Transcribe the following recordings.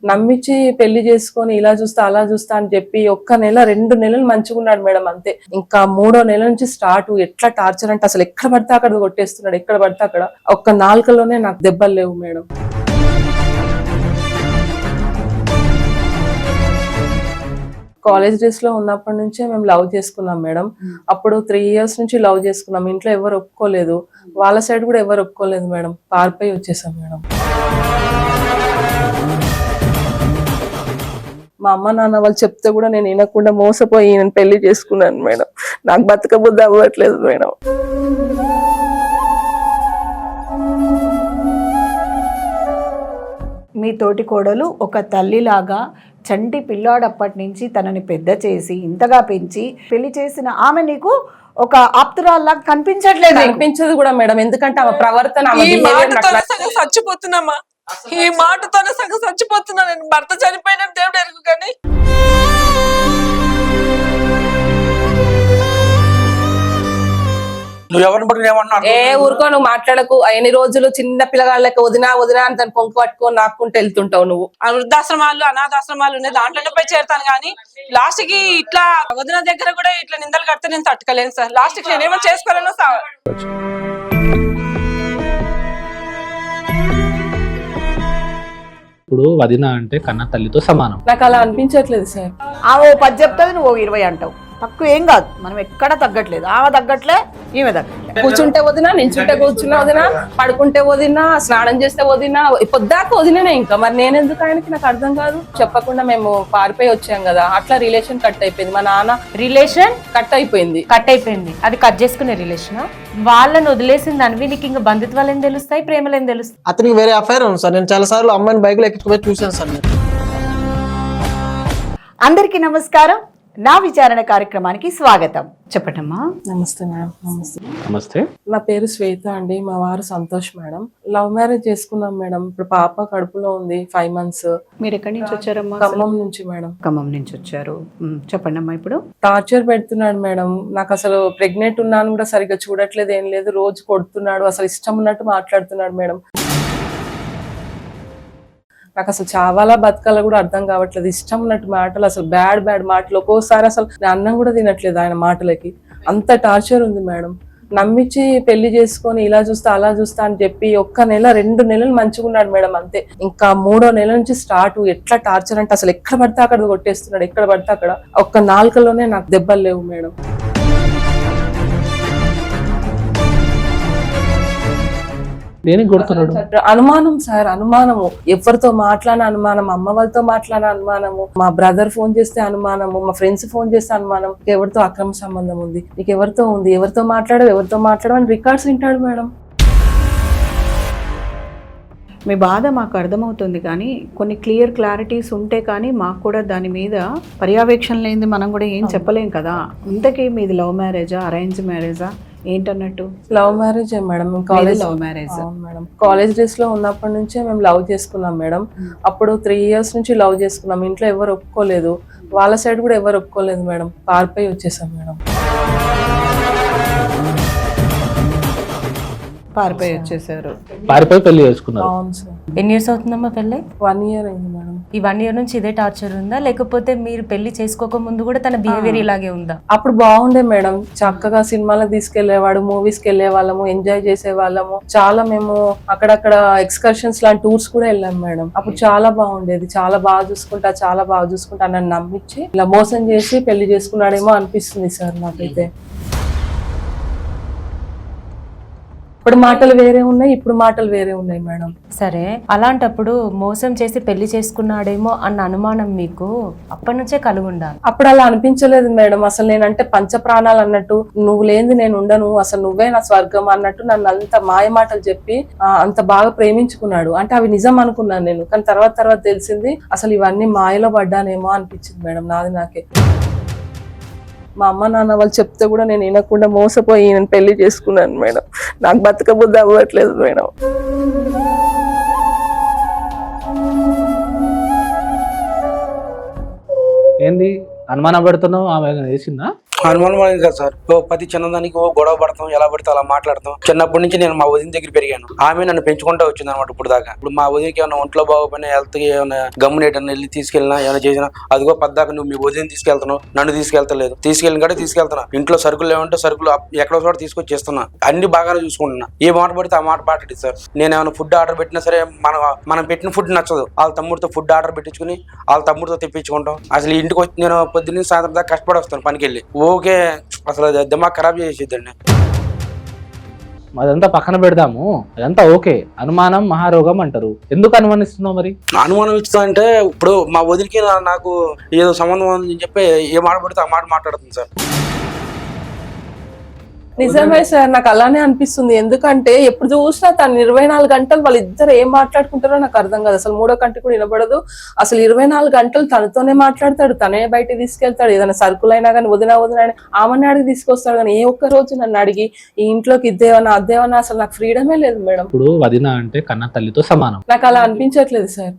నమ్మించి పెళ్లి చేసుకొని ఇలా చూస్తా అలా చూస్తా అని చెప్పి 1 నెల 2 నెలలు మంచిగా ఉన్నాడు మేడం, అంతే. ఇంకా 3వ నెల నుంచి స్టార్ట్ ఎట్లా టార్చర్ అంటే అసలు ఎక్కడ పడితే అక్కడ కొట్టేస్తున్నాడు, ఎక్కడ పడితే అక్కడ. ఒక్క నాలుకలోనే నాకు దెబ్బలు లేవు మేడం. కాలేజ్ డేస్ లో ఉన్నప్పటి నుంచే మేము లవ్ చేసుకున్నాం మేడం. అప్పుడు 3 years నుంచి లవ్ చేసుకున్నాం. ఇంట్లో ఎవరు ఒప్పుకోలేదు, వాళ్ళ సైడ్ కూడా ఎవరు ఒప్పుకోలేదు మేడం. పారిపోయి వచ్చేసాం మేడం. మా అమ్మ నాన్న వాళ్ళు చెప్తే కూడా నేను వినకుండా మోసపోయి నేను పెళ్లి చేసుకున్నాను మేడం. నాకు బతకబుద్ధి అవ్వట్లేదు మేడం. మీ తోటి కోడలు ఒక తల్లిలాగా చంటి పిల్లాడప్పటి నుంచి తనని పెద్ద చేసి ఇంతగా పెంచి పెళ్లి చేసిన ఆమె నీకు ఒక ఆప్తురాల్లాగా కనిపించట్లేదు. అనిపించదు కూడా మేడం, ఎందుకంటే ఆమె ప్రవర్తన చచ్చిపోతున్నామా, ఈ మాటతోనే సగం చచ్చిపోతున్నా నేను. భర్త చనిపోయిన దేవుడు ఎరుగు కానీ ఊరుకో, నువ్వు మాట్లాడకు. ఎన్ని రోజులు చిన్న పిల్లగాళ్ళకి వదినా వదినా అని తను పొంకు పట్టుకొని నాకుంటూ వెళ్తుంటావు నువ్వు. ఆ వృద్ధాశ్రమాలు అనాథాశ్రమాలు ఉన్నాయి, దాంట్లోనే పోయి చేరుతాను కానీ లాస్ట్ కి ఇట్లా వదిన దగ్గర కూడా ఇట్లా నిందలు కడితే నేను తట్టుకోలేను సార్. లాస్ట్ కి నేనేమో చేసుకోలేను సార్. ఇప్పుడు వదిన అంటే కన్న తల్లితో సమానం. నాకు అలా అనిపించట్లేదు సార్. ఆ ఓ 10 చెప్తుంది, నువ్వు 20 అంటావు. తక్కువ ఏం కాదు, మనం ఎక్కడ తగ్గట్లేదు. ఆమె తగ్గట్లే, ఈమె తగ్గట్లే. కూర్చుంటే వదినా, నించుంటే కూర్చున్నా వదినా, పడుకుంటే వదినా, స్నానం చేస్తే వదినా, పొద్దాక వదిలేనే. ఇంకా మరి నేనెందుకు ఆయనకి నాకు అర్థం కాదు. చెప్పకుండా మేము పారిపోయి వచ్చాం కదా, అట్లా రిలేషన్ కట్ అయిపోయింది. మా నాన్న రిలేషన్ కట్ అయిపోయింది. అది కట్ చేసుకునే రిలేషన్. వాళ్ళని వదిలేసింది అనివి నీకు ఇంకా బంధుత్వాలు ఏం తెలుస్తాయి, ప్రేమలు ఏం తెలుస్తాయి? అతనికి వేరే అఫైర్ ఉంది సార్. నేను చాలా సార్లు అమ్మాయిని బైక్ లో ఎక్కించుకుపోయి చూసాను సార్. అందరికీ నమస్కారం. నా విచారణ కార్యక్రమానికి స్వాగతం. చెప్పటమ్మా. నమస్తే మేడం. నమస్తే. నమస్తే. నా పేరు శ్వేత అండి, మా వారు సంతోష్ మేడం. లవ్ మ్యారేజ్ చేసుకున్నాం మేడం. ఇప్పుడు పాప కడుపులో ఉంది, 5 months. మీరు ఎక్కడి నుంచి వచ్చారమ్మా? ఖమ్మం నుంచి మేడం. ఖమ్మం నుంచి వచ్చారు. చెప్పండి అమ్మా. ఇప్పుడు టార్చర్ పెడుతున్నాడు మేడం. నాకు అసలు ప్రెగ్నెంట్ ఉన్నాను కూడా సరిగ్గా చూడట్లేదు, ఏం లేదు. రోజు కొడుతున్నాడు, అసలు ఇష్టం ఉన్నట్టు మాట్లాడుతున్నాడు మేడం. నాకు అసలు చావాలా బతకాలా కూడా అర్థం కావట్లేదు. ఇష్టం ఉన్నట్టు మాటలు, అసలు బ్యాడ్ మాటలు. ఒక్కోసారి అసలు నేను అన్నం కూడా తినట్లేదు ఆయన మాటలకి. అంత టార్చర్ ఉంది మేడం. నమ్మించి పెళ్లి చేసుకొని ఇలా చూస్తా అలా చూస్తా అని చెప్పి 1 నెల 2 నెలలు మంచిగా ఉన్నాడు మేడం, అంతే. ఇంకా 3వ నెల నుంచి స్టార్ట్ ఎట్లా టార్చర్ అంటే అసలు ఎక్కడ పడితే అక్కడ కొట్టేస్తున్నాడు, ఎక్కడ పడితే అక్కడ. ఒక్క నాలుకలోనే నాకు దెబ్బలు లేవు మేడం. దేనికి కొడుతున్నాడు? అనుమానం సార్, అనుమానము. ఎవరితో మాట్లాడిన అనుమానం, అమ్మ వాళ్ళతో మాట్లాడిన అనుమానము, మా బ్రదర్ ఫోన్ చేస్తే అనుమానము, మా ఫ్రెండ్స్ ఫోన్ చేస్తే అనుమానం. ఎవరితో అక్రమ సంబంధం ఉంది, నీకు ఎవరితో ఉంది, ఎవరితో మాట్లాడని రికార్డ్స్ వింటాడు మేడం. మీ బాధ మాకు అర్థమవుతుంది, కానీ కొన్ని క్లారిటీస్ ఉంటే కానీ మాకు కూడా దాని మీద పర్యవేక్షణ లేనిది మనం కూడా ఏం చెప్పలేం కదా. ఇంతకీ మీది లవ్ మ్యారేజా, అరేంజ్ మ్యారేజా, ఏంటన్నట్టు? Love marriage madam. College love marriage madam. College days లో ఉన్నప్పటి నుంచే మేము లవ్ చేసుకున్నాం మేడం. అప్పుడు 3 years నుంచి లవ్ చేసుకున్నాం. ఇంట్లో ఎవరు ఒప్పుకోలేదు, వాళ్ళ సైడ్ కూడా ఎవరు ఒప్పుకోలేదు మేడం. పారిపోయి వచ్చేసాం మేడం. పారిపోయి వచ్చేసారు. పారిపోయి పెళ్లి చేసుకున్నారు. అవును సార్. ఎన్ని ఇయర్స్ అవుతుందమ్మా పెళ్ళి? 1 year అయింది మేడం. ఈ 1 year నుంచి ఇదే టార్చర్ ఉందా, లేకపోతే మీరు పెళ్లి చేసుకోక ముందు కూడా తన బిహేవియర్ ఇలాగే ఉందా? అప్పుడు బాగుండే మేడం, చక్కగా సినిమాలకు తీసుకెళ్లేవాడు, మూవీస్ కి వెళ్లే వాళ్ళము, ఎంజాయ్ చేసే వాళ్ళము. చాలా మేము అక్కడక్కడ ఎక్స్కర్షన్స్ లాంటి టూర్స్ కూడా వెళ్ళాం మేడం. అప్పుడు చాలా బాగుండేది. చాలా బాగా చూసుకుంటా నన్ను నమ్మించి ఇలా మోసం చేసి పెళ్లి చేసుకున్నాడేమో అనిపిస్తుంది సార్ నాకైతే. ఇప్పుడు మాటలు వేరే ఉన్నాయి, ఇప్పుడు మాటలు వేరే ఉన్నాయి మేడం. సరే, అలాంటప్పుడు మోసం చేసి పెళ్లి చేసుకున్నాడేమో అన్న అనుమానం మీకు అప్పటి నుంచే కలుగుండాలి. అప్పుడు అలా అనిపించలేదు మేడం. అసలు నేనంటే పంచ ప్రాణాలు అన్నట్టు, నువ్వు లేనిది నేను ఉండను, అసలు నువ్వే నా స్వర్గం అన్నట్టు నన్ను అంత మాయ మాటలు చెప్పి అంత బాగా ప్రేమించుకున్నాడు. అంటే అవి నిజం అనుకున్నాను నేను, కానీ తర్వాత తెలిసింది అసలు ఇవన్నీ మాయలో పడ్డానేమో అనిపించింది మేడం నాది నాకే. మా అమ్మ నాన్న వాళ్ళు చెప్తే కూడా నేను వినకుండా మోసపోయి నేను పెళ్లి చేసుకున్నాను మేడం. నాకు బతకబుద్ధి అవ్వట్లేదు మేడం. ఏంది అనుమానం పెడుతున్నావు? ఆమె వేసిందా? అనుమానం అనేది కదా సార్. ప్రతి చిన్నదానికి గొడవ పడతాం, ఎలా పడితే అలా మాట్లాడతాం. చిన్నప్పటి నుంచి నేను మా వదిన దగ్గర పెరిగాను. ఆమె నన్ను పెంచుకుంటూ వచ్చింది అనమాట ఇప్పుడు దాకా. ఇప్పుడు మా వదినకి ఏమైనా ఒంట్లో బాగోపోయినా, హెల్త్ కి ఏమైనా గమ్మునేటన్నా వెళ్ళి తీసుకెళ్ళినా, ఏమైనా చేసినా అదిగో పద్దాక నువ్వు మీ వదిన తీసుకెళ్తున్నావు, నన్ను తీసుకెళ్తలేదు. తీసుకెళ్ళిన కాడే తీసుకెళ్తున్నా. ఇంట్లో సరుకులు ఏమంటే సరుకులు ఎక్కడో చోట తీసుకొచ్చి చేస్తున్నా. అన్ని బాగానే చూసుకుంటున్నా. ఏ మాట పడితే ఆ మాట పాటది సార్. నేను ఏమైనా ఫుడ్ ఆర్డర్ పెట్టినా సరే మనం పెట్టిన ఫుడ్ నచ్చదు. వాళ్ళ తమ్ముడితో ఫుడ్ ఆర్డర్ పెట్టించుకుని వాళ్ళ తమ్ముడితో తెప్పించుకుంటాం. అసలు ఇంటికి వచ్చి నేను పొద్దున్న సాయంత్రం దాకా కష్టపడి వస్తాను పనికి వెళ్ళి. ఓకే, అసలు దిమాగ్ ఖరాబ్ చేసేద్దండి. అదంతా పక్కన పెడదాము, అదంతా ఓకే. అనుమానం మహారోగం అంటారు. ఎందుకు అనుమానిస్తున్నావు మరి? అనుమానం ఇస్తా అంటే ఇప్పుడు మా వదిలికి నాకు ఏదో సంబంధం అని చెప్పి ఏ మాట పడితే ఆ మాట మాట్లాడుతుంది సార్. నిజమే సార్, నాకు అలానే అనిపిస్తుంది. ఎందుకంటే ఎప్పుడు చూసినా తను 24 గంటలు వాళ్ళిద్దరు ఏం మాట్లాడుకుంటారో నాకు అర్థం కాదు. అసలు మూడో కంటి కూడా వినబడదు. అసలు 24 గంటలు తనతోనే మాట్లాడతాడు, తనే బయటికి తీసుకెళ్తాడు. ఏదైనా సరుకులైనా కానీ వదిన అని ఆమెని అడిగి తీసుకొస్తాడు. కానీ ఏ ఒక్క రోజు నన్ను అడిగి ఈ ఇంట్లోకి ఇద్దేవన్నా అద్దేవన్నా అసలు నాకు ఫ్రీడమే లేదు మేడం. ఇప్పుడు వదిన అంటే కన్న తల్లితో సమానం. నాకు అలా అనిపించట్లేదు సార్.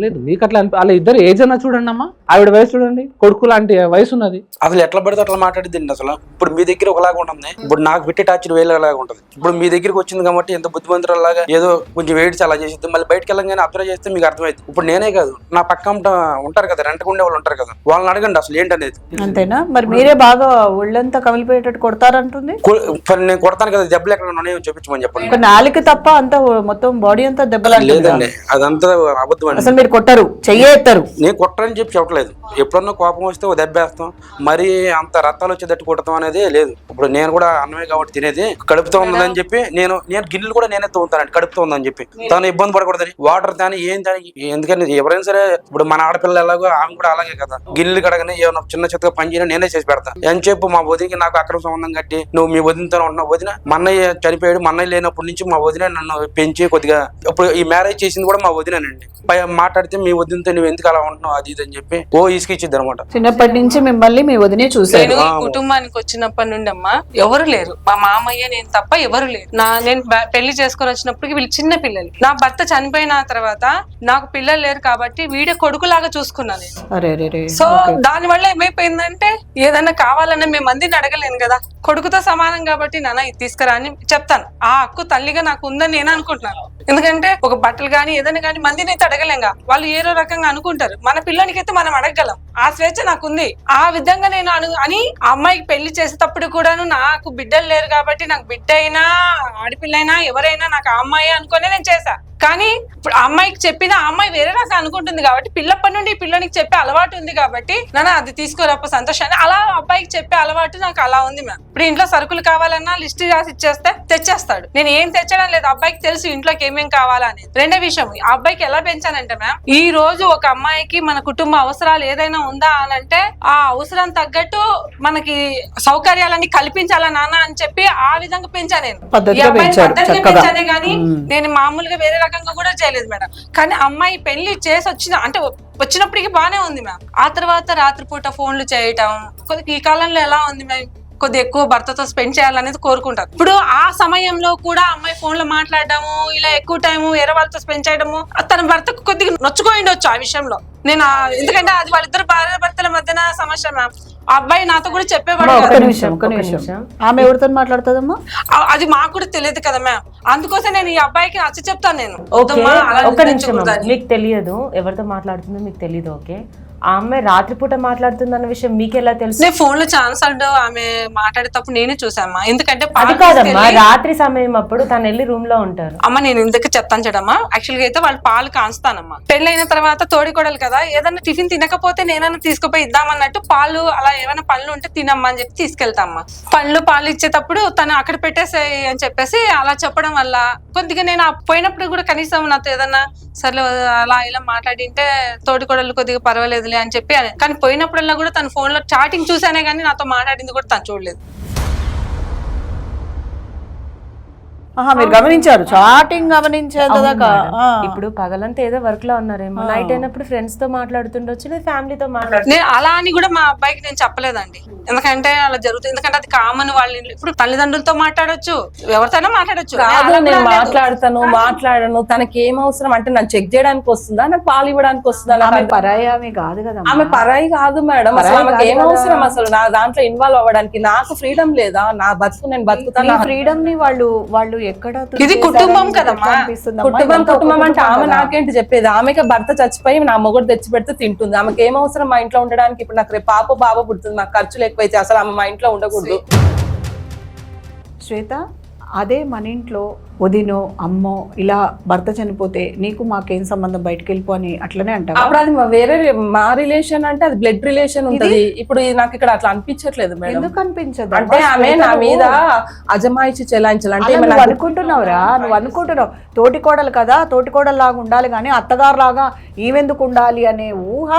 లేదు మీకు అట్లా వాళ్ళ ఇద్దరు ఏజ్ అన్నా చూడండి అమ్మా, ఆవిడ వయసు చూడండి, కొడుకు లాంటి వయసు ఉన్నది. అసలు ఎట్లా పడితే అట్లా మాట్లాడిద్దండి. అసలు ఇప్పుడు మీ దగ్గర ఒకలాగా ఉంటుంది, ఇప్పుడు నాకు పెట్టి టార్చర్ వేరేలాగా ఉంటుంది. ఇప్పుడు మీ దగ్గరికి వచ్చింది కాబట్టి ఎంత బుద్ధిమంతురాలాగా ఏదో కొంచెం వేడి చాలా చేసిద్ది. మళ్ళీ బయటకు వెళ్ళగానే అబ్జర్వ్ చేస్తే మీకు అర్థమైంది. ఇప్పుడు నేనే కాదు, నా పక్క ఉంటారు కదా, రెంట్కు ఉండే వాళ్ళు ఉంటారు కదా, వాళ్ళని అడగండి అసలు ఏంటనేది. అంతేనా? మరి మీరే బాగా ఒళ్ళంతా కమిలిపోయేటట్టు కొడతారంటుంది. నేను కొడతాను కదా, దెబ్బలు ఎక్కడ ఉన్నాయో చూపించమని చెప్పండి. ఒక నాలుక తప్ప అంతా మొత్తం బాడీ అంతా దెబ్బలు. లేదండి, అదంతా అబద్ధం అండి. అసలు మీరు కొట్టరు, చెయ్యేస్తారు. నేను కొట్టరని చెప్పి చెప్పట్లేదు. ఎప్పుడన్నా కోపం వస్తే ఓ దెబ్బేస్తాం, మరి అంత రక్తాలు వచ్చేటట్టు కొడతాం అనేది లేదు. ఇప్పుడు నేను కూడా అన్నమే కాబట్టి తినేది, కడుపుతో ఉన్నదని చెప్పి నేను గిన్నెలు కూడా నేనే తోముతానండి, కడుపుతో ఉందని చెప్పి. తను ఇబ్బంది పడకూడదని వాటర్ దాని ఏం దానికి. ఎందుకని ఎవరైనా సరే ఇప్పుడు మన ఆడపిల్ల ఎలాగో ఆమె కూడా అలాగే కదా. గిన్నెలు కడగని ఏమైనా చిన్న చిత్తగా పని చేయని నేనే చేసి పెడతాను. అని చెప్పి మా వదినకి నాకు అక్రమ సంబంధం కట్టి నువ్వు మీ వదినతో ఉన్న వదిన మన్నయ్య చనిపోయాడు, మన్నయ్య లేనప్పటి నుంచి మా వదిన నన్ను పెంచి కొద్దిగా ఇప్పుడు ఈ మ్యారేజ్ చేసింది కూడా మా వదినండి. మాట్లాడితే మీ వదినతో నువ్వు ఎందుకు అలా ఉంటున్నావు అది ఇది అని చెప్పి ఇసుకిచ్చిద్ది అనమాట. చిన్నప్పటి నుంచి మిమ్మల్ని మీ వదినే చూసారు. నేను ఈ కుటుంబానికి వచ్చినప్పటి నుండి అమ్మా ఎవరు లేరు, మా మామయ్య నేను తప్ప ఎవరు లేరు. నేను పెళ్లి చేసుకొని వచ్చినప్పటికి వీళ్ళు చిన్న పిల్లలు. నా భర్త చనిపోయిన తర్వాత నాకు పిల్లలు లేరు కాబట్టి వీడే కొడుకులాగా చూసుకున్నాను. సో దాని వల్ల ఏమైపోయిందంటే ఏదైనా కావాలన్నా మేము మందిని అడగలేను కదా, కొడుకుతో సమానం కాబట్టి నాన్న ఇది తీసుకురా అని చెప్తాను. ఆ హక్కు తల్లిగా నాకు ఉందని నేను అనుకుంటున్నాను. ఎందుకంటే ఒక బట్టలు గానీ ఏదైనా కానీ మందిని అయితే అడగలేంగా, వాళ్ళు ఏదో రకంగా అనుకుంటారు. మన పిల్లలకి అయితే మనం అడగగలం, ఆ స్వేచ్ఛ నాకుంది. ఆ విధంగా నేను అని ఆ అమ్మాయికి పెళ్లి చేసేటప్పుడు కూడాను నాకు బిడ్డలు లేరు కాబట్టి నాకు బిడ్డ అయినా ఆడపిల్లైనా ఎవరైనా నాకు ఆ అమ్మాయి అనుకునే నేను చేశా. కానీ ఇప్పుడు ఆ అమ్మాయికి చెప్పిన ఆ అమ్మాయి వేరే రకంగా అనుకుంటుంది కాబట్టి పిల్లప్పటి నుండి పిల్లనికి చెప్పే అలవాటు ఉంది కాబట్టి నాన్న అది తీసుకోరప్ప సంతోషాన్ని అలా అబ్బాయికి చెప్పే అలవాటు నాకు అలా ఉంది మ్యామ్. ఇప్పుడు ఇంట్లో సరుకులు కావాలన్నా లిస్ట్ రాసి ఇచ్చేస్తే తెచ్చేస్తాడు. నేను ఏం తెచ్చడం లేదు, అబ్బాయికి తెలుసు ఇంట్లోకి ఏమేం కావాలని. రెండో విషయం, ఆ అబ్బాయికి ఎలా పెంచానంటే మ్యామ్, ఈ రోజు ఒక అమ్మాయికి మన కుటుంబ అవసరాలు ఏదైనా ఉందా అని అంటే ఆ అవసరం తగ్గట్టు మనకి సౌకర్యాలన్నీ కల్పించాలా నాన్న అని చెప్పి ఆ విధంగా పెంచా నేను. ఈ అబ్బాయిని పద్ధతిగా పెంచానే గానీ నేను మామూలుగా వేరే రకంగా కూడా చేయలేదు మేడం. కానీ అమ్మాయి పెళ్లి చేసి వచ్చినప్పటికి బానే ఉంది మ్యామ్. ఆ తర్వాత రాత్రిపూట ఫోన్లు చేయటం కొద్దిగా ఈ కాలంలో ఎలా ఉంది మ్యామ్, కొద్దిగా ఎక్కువ భర్తతో స్పెండ్ చేయాలనేది కోరుకుంటారు. ఇప్పుడు ఆ సమయంలో కూడా అమ్మాయి ఫోన్ లో మాట్లాడడము, ఇలా ఎక్కువ టైము వేరే వాళ్ళతో స్పెండ్ చేయడము తన భర్తకు కొద్దిగా నొచ్చుకోయిండొచ్చు ఆ విషయంలో. నేను ఎందుకంటే అది వాళ్ళిద్దరు భార్య భర్తల మధ్యన సమస్య మ్యామ్. ఆ అబ్బాయి నాతో కూడా చెప్పేవాడు. ఆమె ఎవరితో మాట్లాడుతుందమ్మా అది మాకు కూడా తెలియదు కదా మ్యామ్. అందుకోసం నేను ఈ అబ్బాయికి నచ్చ చెప్తాను నేను. ఒక్క నిమిషం, మీకు తెలియదు ఎవరితో మాట్లాడుతుందో మీకు తెలియదు. ఓకే, ఆ అమ్మాయి రాత్రిపూట మాట్లాడుతుంది అన్న విషయం మీకు ఎలా తెలుసు? నేను ఫోన్ లో ఛాన్స్ అంటూ ఆమె మాట్లాడేటప్పుడు నేనే చూసామ్మా. ఎందుకంటే అది కాదమ్మా, రాత్రి సమయం అప్పుడు తను వెళ్ళి రూమ్ లో ఉంటారు. అమ్మ నేను ఇందుకు చెప్తాను చూడమ్మా. యాక్చువల్ గా అయితే వాళ్ళు పాలు కాస్తానమ్మా. పెళ్ళైన తర్వాత తోడికోడలు కదా, ఏదన్నా టిఫిన్ తినకపోతే నేనన్నా తీసుకుపోయి ఇద్దామన్నట్టు పాలు అలా ఏమైనా పళ్ళు ఉంటే తినమ్మా అని చెప్పి తీసుకెళ్తామ్మా. పాలు ఇచ్చేటప్పుడు తను అక్కడ పెట్టేసాయి అని చెప్పేసి అలా చెప్పడం వల్ల కొద్దిగా నేను పోయినప్పుడు కూడా కనీసం నాతో ఏదన్నా సర్లే అలా ఇలా మాట్లాడింటే తోడికోడలు కొద్దిగా పర్వాలేదు అని చెప్పి. కానీ పోయినప్పుడల్లా కూడా తన ఫోన్ లో చాటింగ్ చూసానే కానీ నాతో మాట్లాడింది కూడా తను చూడలేదు. మీరు గమనించారు, చాటింగ్ గమనించేదాకా. ఇప్పుడు పగలంతా ఏదో వర్క్ లో ఉన్నారేమో, నైట్ అయినప్పుడు ఫ్రెండ్స్ తో మాట్లాడుతుండొచ్చు, లేదా ఫ్యామిలీతో నేను అలా అని కూడా మా అబ్బాయికి నేను చెప్పలేదండి, ఎందుకంటే అలా జరుగుతుంది. ఎందుకంటే అది కామన్ వాళ్ళ ఇంట్లో. ఇప్పుడు తల్లిదండ్రులతో మాట్లాడొచ్చు, ఎవరితోనో మాట్లాడొచ్చు. కాదు నేను మాట్లాడను, తనకి ఏం అవసరం అంటే నన్ను చెక్ చేయడానికి వస్తుందా, నాకు పాలు ఇవ్వడానికి వస్తుందా? ఆమె పరాయి ఆమె కాదు కదా. ఆమె పరాయి కాదు మేడం, అసలు ఆమెకి ఏం అవసరం అసలు నా దాంట్లో ఇన్వాల్వ్ అవ్వడానికి? నాకు ఫ్రీడమ్ లేదా? నా బతుకు నేను బతుకుతాను. ఫ్రీడమ్ ని వాళ్ళు ఎక్కడ ఇది కుటుంబం కదమ్మా. కుటుంబం అంటే ఆమె నాకేంటి చెప్పేది? ఆమెకి భర్త చచ్చిపోయి నా మొగుడు తెచ్చి పెడితే తింటుంది. ఆమెకి ఏం అవసరం మా ఇంట్లో ఉండడానికి? ఇప్పుడు నాకు రేపు పాప బాబా పుడుతుంది, నాకు ఖర్చులు ఎక్కువైతే అసలు ఆమె మా ఇంట్లో ఉండకూడదు. శ్వేత, అదే మన ఇంట్లో వదినో అమ్మో ఇలా భర్త చనిపోతే నీకు మాకేం సంబంధం, బయటకు వెళ్ళిపో అని అట్లనే అంటారు. అప్పుడు అది వేరే మా రిలేషన్, అంటే అది బ్లడ్ రిలేషన్ ఉంటది. ఇప్పుడు నాకు ఇక్కడ అట్లా అనిపించట్లేదు మేడం. ఎందుకు అనిపించదు? అంటే ఆమె నా మీద అజమాయిషి చెలాయించాలి అంటే నువ్వు అనుకుంటున్నావురా, నువ్వు అనుకుంటున్నావు తోటి కోడలు కదా, తోటి కోడలు లాగా ఉండాలి కానీ అత్తగారు లాగా ఈవెందుకు ఉండాలి అనే ఊహ,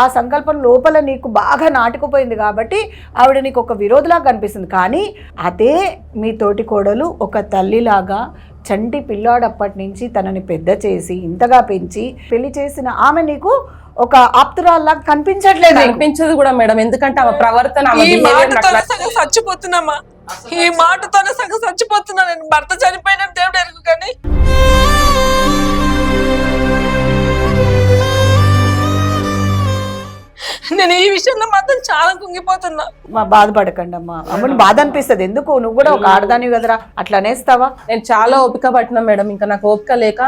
ఆ సంకల్పం లోపల నీకు బాగా నాటుకుపోయింది కాబట్టి ఆవిడ నీకు ఒక విరోధిలాగా కనిపిస్తుంది. కానీ అదే మీ తోటి కోడలు ఒక తల్లిలాగా చంటి పిల్లాడప్పటి నుంచి తనని పెద్ద చేసి ఇంతగా పెంచి పెళ్లి చేసిన ఆమె నీకు ఒక ఆప్తురాల్లాగా కనిపించట్లేదు. కనిపించదు కూడా మేడం, ఎందుకంటే ఆమె ప్రవర్తన చచ్చిపోతున్నామా, ఈ మాటతోనే సగం చచ్చిపోతున్నా నేను. భర్త చనిపోయిన దేవుడు ఎరుగు, కానీ నేను ఈ విషయంలో మాత్రం చాలా కుంగిపోతున్నా. బాధపడకండి అమ్మా, అమ్మని బాధ అనిపిస్తుంది. ఎందుకు, నువ్వు కూడా ఒక ఆడదానివి కదరా, అట్లా అనేస్తావా? నేను చాలా ఓపిక పట్టినా మేడం, ఇంకా నాకు ఓపిక లేక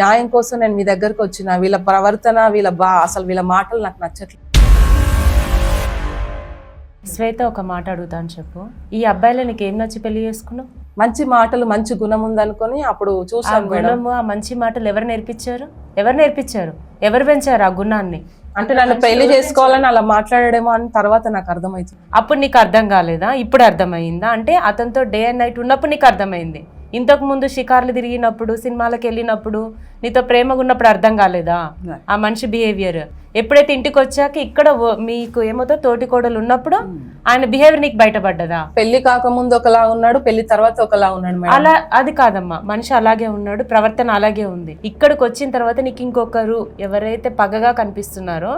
న్యాయం కోసం నేను మీ దగ్గరకు వచ్చిన. వీళ్ళ ప్రవర్తన, అసలు వీళ్ళ మాటలు నాకు నచ్చట్లేదు. శ్వేత, ఒక మాట అడుగుతాను చెప్పు, ఈ అబ్బాయిలో నీకు ఏం నచ్చి పెళ్లి చేసుకున్నావు? మంచి మాటలు, మంచి గుణం ఉందనుకొని అప్పుడు చూసాను మేడం. ఆ మంచి మాటలు ఎవరు నేర్పించారు? ఎవరు పెంచారు ఆ గుణాన్ని? అంటే నన్ను పెళ్లి చేసుకోవాలని అలా మాట్లాడేమో అని తర్వాత నాకు అర్థమైంది. అప్పుడు నీకు అర్థం కాలేదా? ఇప్పుడు అర్థమైందా? అంటే అతనితో డే అండ్ నైట్ ఉన్నప్పుడు నీకు అర్థమైంది. ఇంతకు ముందు షికార్లు తిరిగినప్పుడు, సినిమాలకు వెళ్ళినప్పుడు, నీతో ప్రేమగా ఉన్నప్పుడు అర్థం కాలేదా ఆ మనిషి బిహేవియర్? ఎప్పుడైతే ఇంటికి వచ్చాక ఇక్కడ మీకు ఏమవుతో తోటి కోడలు ఉన్నప్పుడు ఆయన బిహేవియర్ నీకు బయటపడ్డదా? పెళ్లి కాకముందు ఒకలా ఉన్నాడు, పెళ్లి తర్వాత ఒకలా ఉన్నాడు. అలా అది కాదమ్మా, మనిషి అలాగే ఉన్నాడు, ప్రవర్తన అలాగే ఉంది. ఇక్కడికి వచ్చిన తర్వాత నీకు ఇంకొకరు ఎవరైతే పగగా కనిపిస్తున్నారో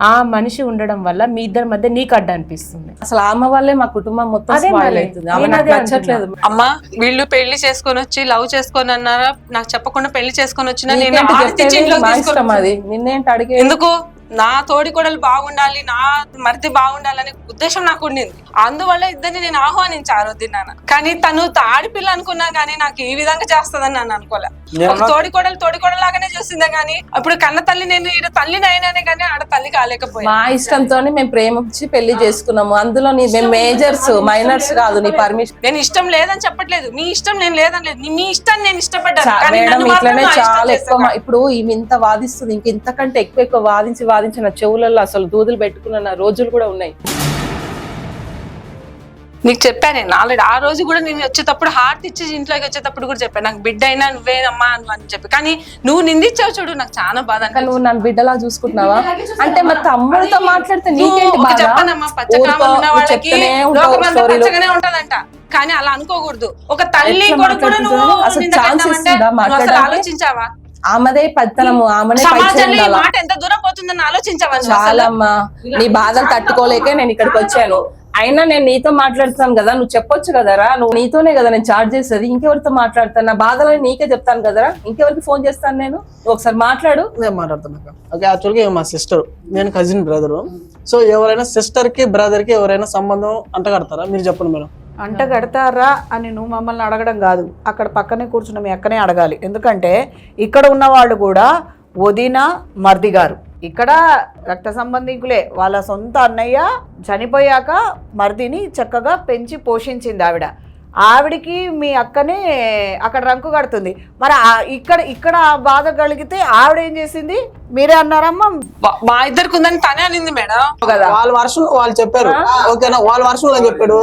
ఆ మనిషి ఉండడం వల్ల మీ ఇద్దరి మధ్య నీకు అడ్డ అనిపిస్తుంది. అసలు ఆమె వల్లే మా కుటుంబం మొత్తం స్పాయిల్ అవుతుంది. ఆమె నాకు నచ్చట్లేదు. అమ్మా, వీళ్ళు పెళ్లి చేసుకొని వచ్చి లవ్ చేసుకొని అన్నారా, నాకు చెప్పకుండా పెళ్లి చేసుకొని వచ్చిన నేను అది నిన్నేంటి అడిగే? ఎందుకు? నా తోడి కోడలు బాగుండాలి, నా మరిది బాగుండాలనే ఉద్దేశం నాకు ఉండింది. అందువల్ల ఇద్దరిని నేను ఆహ్వానించారు వదిన్నాను. కానీ తను ఆడపిల్ల అనుకున్నా కానీ నాకు ఈ విధంగా చేస్తుందని నన్ను అనుకోలే. ఒక తోడి కోడలాగానే చూసిందే కానీ అప్పుడు కన్న తల్లి, నేను ఈడ తల్లిని అయినానే కానీ ఆడ తల్లి కాలేకపోయా. మా ఇష్టంతోనే మేము ప్రేమించి పెళ్లి చేసుకున్నాము. అందులో మేము మేజర్స్, మైనర్స్ కాదు. నీ పర్మిషన్. నేను ఇష్టం లేదని చెప్పట్లేదు, మీ ఇష్టం నేను లేదని లేదు, మీ ఇష్టాన్ని నేను ఇష్టపడ్డాను. ఇట్లనే చాలా ఎక్కువ. ఇప్పుడు ఈమె ఇంత వాదిస్తుంది, ఇంతకంటే ఎక్కువ వాదించి నా చెవులలో అసలు దూదులు పెట్టుకున్న రోజులు కూడా ఉన్నాయి. నీకు చెప్పాను నేను ఆల్రెడీ. ఆ రోజు కూడా నేను వచ్చేటప్పుడు హార్ట్ ఇచ్చి ఇంట్లోకి వచ్చేటప్పుడు కూడా చెప్పాను, నాకు బిడ్డ అయినా నువ్వేనమ్మా అని చెప్పి. కానీ నువ్వు నిందించావు చూడు, నాకు చాలా బాధ. నువ్వు నన్ను బిడ్డలా చూసుకుంటున్నావా? అంటే మరి తమ్ముడితో మాట్లాడితే నీకేంటి బాధ? చెప్పనమ్మా, పచ్చగా ఉన్న వాళ్ళకి పచ్చగానే ఉంటదంట, కానీ అలా అనుకోకూడదు. ఒక తల్లి కొడుకు ఆలోచించావా? ఆమెదే పెత్తనము, ఆమెనే మాట ఎంత దూరం పోతుందని ఆలోచించావా? చాలమ్మా, నీ బాధలు తట్టుకోలేకే నేను ఇక్కడికి వచ్చాను. అయినా నేను నీతో మాట్లాడుతాను కదా, నువ్వు చెప్పొచ్చు కదరా. నువ్వు నీతోనే కదా నేను చార్జ్ చేసేది, ఇంకెవరితో మాట్లాడతాను? నా బాధలని నీకే చెప్తాను కదరా, ఇంకెవరికి ఫోన్ చేస్తాను నేను? ఒకసారి మాట్లాడు. నేను మాట్లాడుతున్నా. ఓకే, యాక్చువల్గా మా సిస్టర్, నేను కజిన్ బ్రదరు. సో ఎవరైనా సిస్టర్ కి బ్రదర్ కి ఎవరైనా సంబంధం అంటగడతారా? మీరు చెప్పండి మేడం. అంట కడతారా అని నువ్వు మమ్మల్ని అడగడం కాదు, అక్కడ పక్కనే కూర్చున్న మీ అక్కనే అడగాలి. ఎందుకంటే ఇక్కడ ఉన్న వాళ్ళు కూడా వదిన, మర్ది గారు ఇక్కడ రక్త సంబంధికులే. వాళ్ళ సొంత అన్నయ్య చనిపోయాక మర్దిని చక్కగా పెంచి పోషించింది ఆవిడ. ఆవిడికి మీ అక్కనే అక్కడ రంకు కడుతుంది. మరి ఇక్కడ బాధ కలిగితే ఆవిడ ఏం చేసింది? మీరే అన్నారమ్మా, మా ఇద్దరికి ఉందని తనే అనింది మేడం. వాళ్ళ వర్షం వాళ్ళు చెప్పారు. ఓకేనా, వాళ్ళ వర్షంలో చెప్పాడు.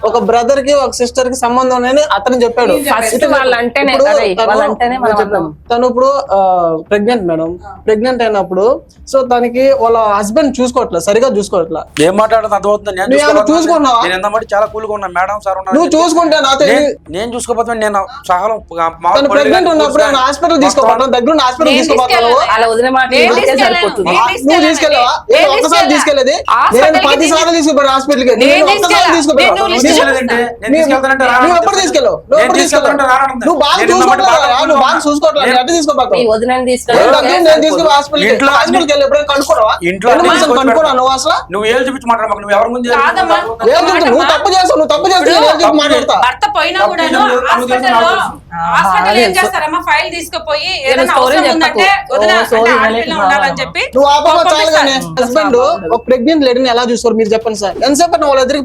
ఒక బ్రదర్ కి ఒక సిస్టర్ కి సంబంధం అని అతను చెప్పాడు. ఫస్ట్ వాళ్ళంటేనే ఇప్పుడు అదే, తను- వాళ్ళంటేనే మనం చెప్తాను. తను ఇప్పుడు ప్రెగ్నెంట్ మేడం. ప్రెగ్నెంట్ అయినప్పుడు సో తనకి వాళ్ళ హస్బెండ్ చూసుకోవట్లేదు, సరిగా చూసుకోవట్లా. ఏం మాట్లాడదు అర్థమవుతుంది. నువ్వు ఏమైనా చూసుకున్నావా? నేను ఎంత మట్టి చాలా కూల్గా ఉన్నా మేడం సార్ ఉన్నారు. నువ్వు చూసుకుంటే నాతో నేను చూసుకోపోతే నేను సహాయం తను ప్రెగ్నెంట్ ఉన్నప్పుడు హాస్పిటల్ తీసుకోపోతాను, దగ్గర హాస్పిటల్ తీసుకోపోతాను. అలా వదిలే మాట వింటే సరిపోతుంది. నువ్వు తీసుకెళ్ళావా? ఒక్కసారి తీసుకెళ్ళేది నేను 10 సార్లు తీసుకుపోయాను హాస్పిటల్ కి. నేను ఒక్కసారి తీసుకుపోయాను. నువ్వు ఎప్పుడు తీసుకెళ్ళావు? నువ్వు ఎప్పుడు తీసుకెళ్ళావు? నువ్వు బాగా చూసుకోవట్లేదా? నువ్వు బాగా చూసుకోవట్లేదు, ఎట్లా తీసుకోపోతావు? ఈ వదినని నేను తీసుకుని హాస్పిటల్కి వెళ్ళి ఎప్పుడైనా కనుక్కోవా? ఇంట్లో కనుక్కున్నావు నువ్వు అసలు? నువ్వు ఏళ్ళు చూపించి మాట్లాడమాకు. నువ్వు ఎవరి ముందు కాదమ్మా. నువ్వు తప్పు చేస్తావు, నువ్వు తప్పు చేస్తే నేను చెప్పి మాట్లాడతా. భర్త పోయినా కూడా హాస్పిటల్ ఏం చేస్తారమ్మా, ఫైల్ తీసుకుపోయి ఏదైనా స్టోరీ అవసరం ఉందంటే వదిన స్టోరీ అంటే ఆడపిల్ల ఉండాలని చెప్పి నువ్వు ఆపమ్మ చాలు కానీ హస్బెండ్ ఒక ప్రెగ్నెంట్ లేడీని ఎలా చూస్తారు మీరు చెప్పండి సార్. ఎంతసేపు వాళ్ళ వదిలికి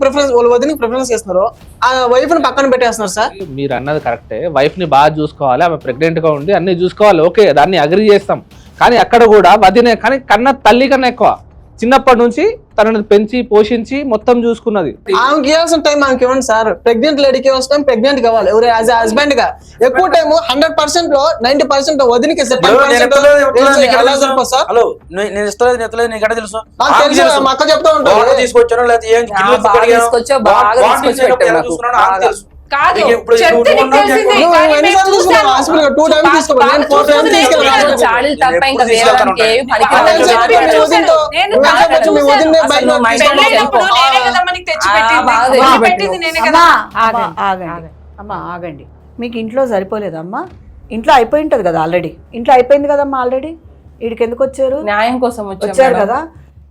ప్రిఫరెన్స్ ఇస్తున్నారు, ఆ వైఫ్ ని పక్కన పెట్టేస్తున్నారు సార్. మీరు అన్నది కరెక్టే, వైఫ్ ని బాగా చూసుకోవాలి, ఆమె ప్రెగ్నెంట్ గా ఉంది, అన్ని చూసుకోవాలి, ఓకే దాన్ని అగ్రి చేస్తాం. కానీ అక్కడ కూడా వదినే కానీ కన్న తల్లి కన్నా ఎక్కువ చిన్నప్పటి నుంచి తనని పెంచి పోషించి మొత్తం చూసుకున్నది. ఆమెకి ఇవ్వాల్సిన టైం ఆమెకి ఇవ్వండి సార్. ప్రెగ్నెంట్ లేడీకి వస్తాం, ప్రెగ్నెంట్ కావాలి ఎవరు యాజ్ హస్బెండ్ గా. ఎక్కువ టైం 100% లో 90% వదిలికి హలో నేను ఇస్తలేదు ఎత్తలేదు నీకు ఎక్కడ తెలుసు? నాకు తెలుసు, మా అక్క చెప్తా ఉంటాను. వాటర్ తీసుకొచ్చాను లేకపోతే ఏం గిన్నెలు బాగా కడిగాను. తీసుకొచ్చావు, బాగా వాటర్ తీసుకొచ్చి ఎలా పెట్టావు నాకు. చూసుకున్నానో నాకు తెలుసు. కాదు ఇప్పుడు చెప్తే నీకు తెలిసిందే. నువ్వు కానీ మేము ఎన్నిసార్లు తీసుకున్నావు చూసాము. హాస్పిటల్? 2 times తీసుకోవాలి, నేను 4 times తీసుకెళ్ళాను. చాడీలు తప్ప ఇంకా వేరే దానికి ఏవి పనికి అదే రాదు. చెప్పి నేను మీ వదినతో నేను నువ్వు ఎంత కొంచెం మీ వదిన్నే అసలు బయట నువ్వు మా ఇంట్లో తీసుకొని పెళ్ళైనప్పుడు వెళ్ళిపో. నేనే కదమ్మా నీకు తెచ్చి పెట్టింది. బాగా వండి తెచ్చి పెట్టింది నేనే అమ్మా కదా. ఆగండి అమ్మా ఆగండి. మీకు ఇంట్లో సరిపోలేదమ్మా? ఇంట్లో అయిపోయి ఉంటుంది కదా ఆల్రెడీ. ఇంట్లో అయిపోయింది కదమ్మా ఆల్రెడీ. వీడికి ఎందుకు వచ్చారు? న్యాయం కోసం వచ్చారు కదా.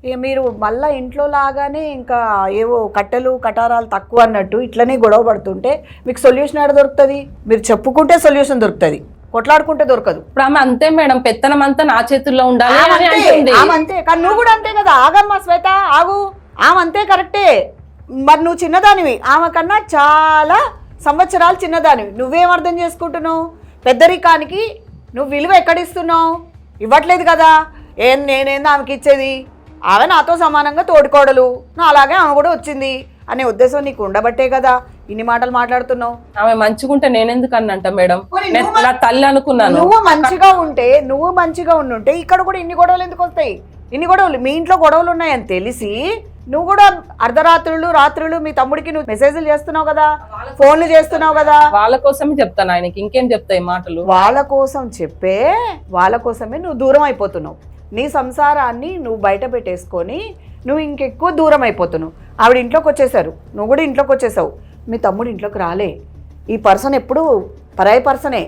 ఇక మీరు మళ్ళీ ఇంట్లో లాగానే ఇంకా ఏవో కట్టెలు కటారాలు తక్కువ అన్నట్టు ఇట్లనే గొడవ పడుతుంటే మీకు సొల్యూషన్ ఎక్కడ దొరుకుతుంది? మీరు చెప్పుకుంటే సొల్యూషన్ దొరుకుతుంది, కొట్లాడుకుంటే దొరకదు. ఇప్పుడు ఆమె అంతే మేడం, పెత్తనం అంతా నా చేతుల్లో ఉండాలి అని అంటుంది. ఆమె అంతే, కానీ నువ్వు కూడా అంతే కదా. ఆగమ్మా శ్వేత ఆగు. ఆమె అంతే కరెక్టే. మరి నువ్వు చిన్నదానివి, ఆమె కన్నా చాలా సంవత్సరాలు చిన్నదానివి. నువ్వేం అర్థం చేసుకుంటున్నావు? పెద్దరికానికి నువ్వు విలువ ఎక్కడిస్తున్నావు? ఇవ్వట్లేదు కదా. నేనేందో ఆమెకి ఇచ్చేది? ఆమె నాతో సమానంగా తోడుకోడలు, నా అలాగే ఆమె కూడా వచ్చింది అనే ఉద్దేశం నీకు ఉండబట్టే కదా ఇన్ని మాటలు మాట్లాడుతున్నావు. ఆమె మంచిగుంటే నేనెందుకు అన్నంట మేడం, నా తల్లి అనుకున్నాను. నువ్వు మంచిగా ఉండుంటే ఇక్కడ కూడా ఇన్ని గొడవలు ఎందుకు వస్తాయి? ఇన్ని గొడవలు మీ ఇంట్లో గొడవలు ఉన్నాయని తెలిసి నువ్వు కూడా అర్ధరాత్రులు రాత్రులు మీ తమ్ముడికి నువ్వు మెసేజ్లు చేస్తున్నావు కదా, ఫోన్లు చేస్తున్నావు కదా. వాళ్ళ కోసమే చెప్తాను ఆయనకి, ఇంకేం చెప్తాయి మాటలు. వాళ్ళ కోసం చెప్పే వాళ్ళ కోసమే నువ్వు దూరం అయిపోతున్నావు. నీ సంసారాన్ని నువ్వు బయట పెట్టేసుకొని నువ్వు ఇంకెక్కువ దూరం అయిపోతున్నావు. ఆవిడ ఇంట్లోకి వచ్చేసారు, నువ్వు కూడా ఇంట్లోకి వచ్చేసావు. మీ తమ్ముడు ఇంట్లోకి రాలే. ఈ పర్సన్ ఎప్పుడు పరాయి పర్సనే.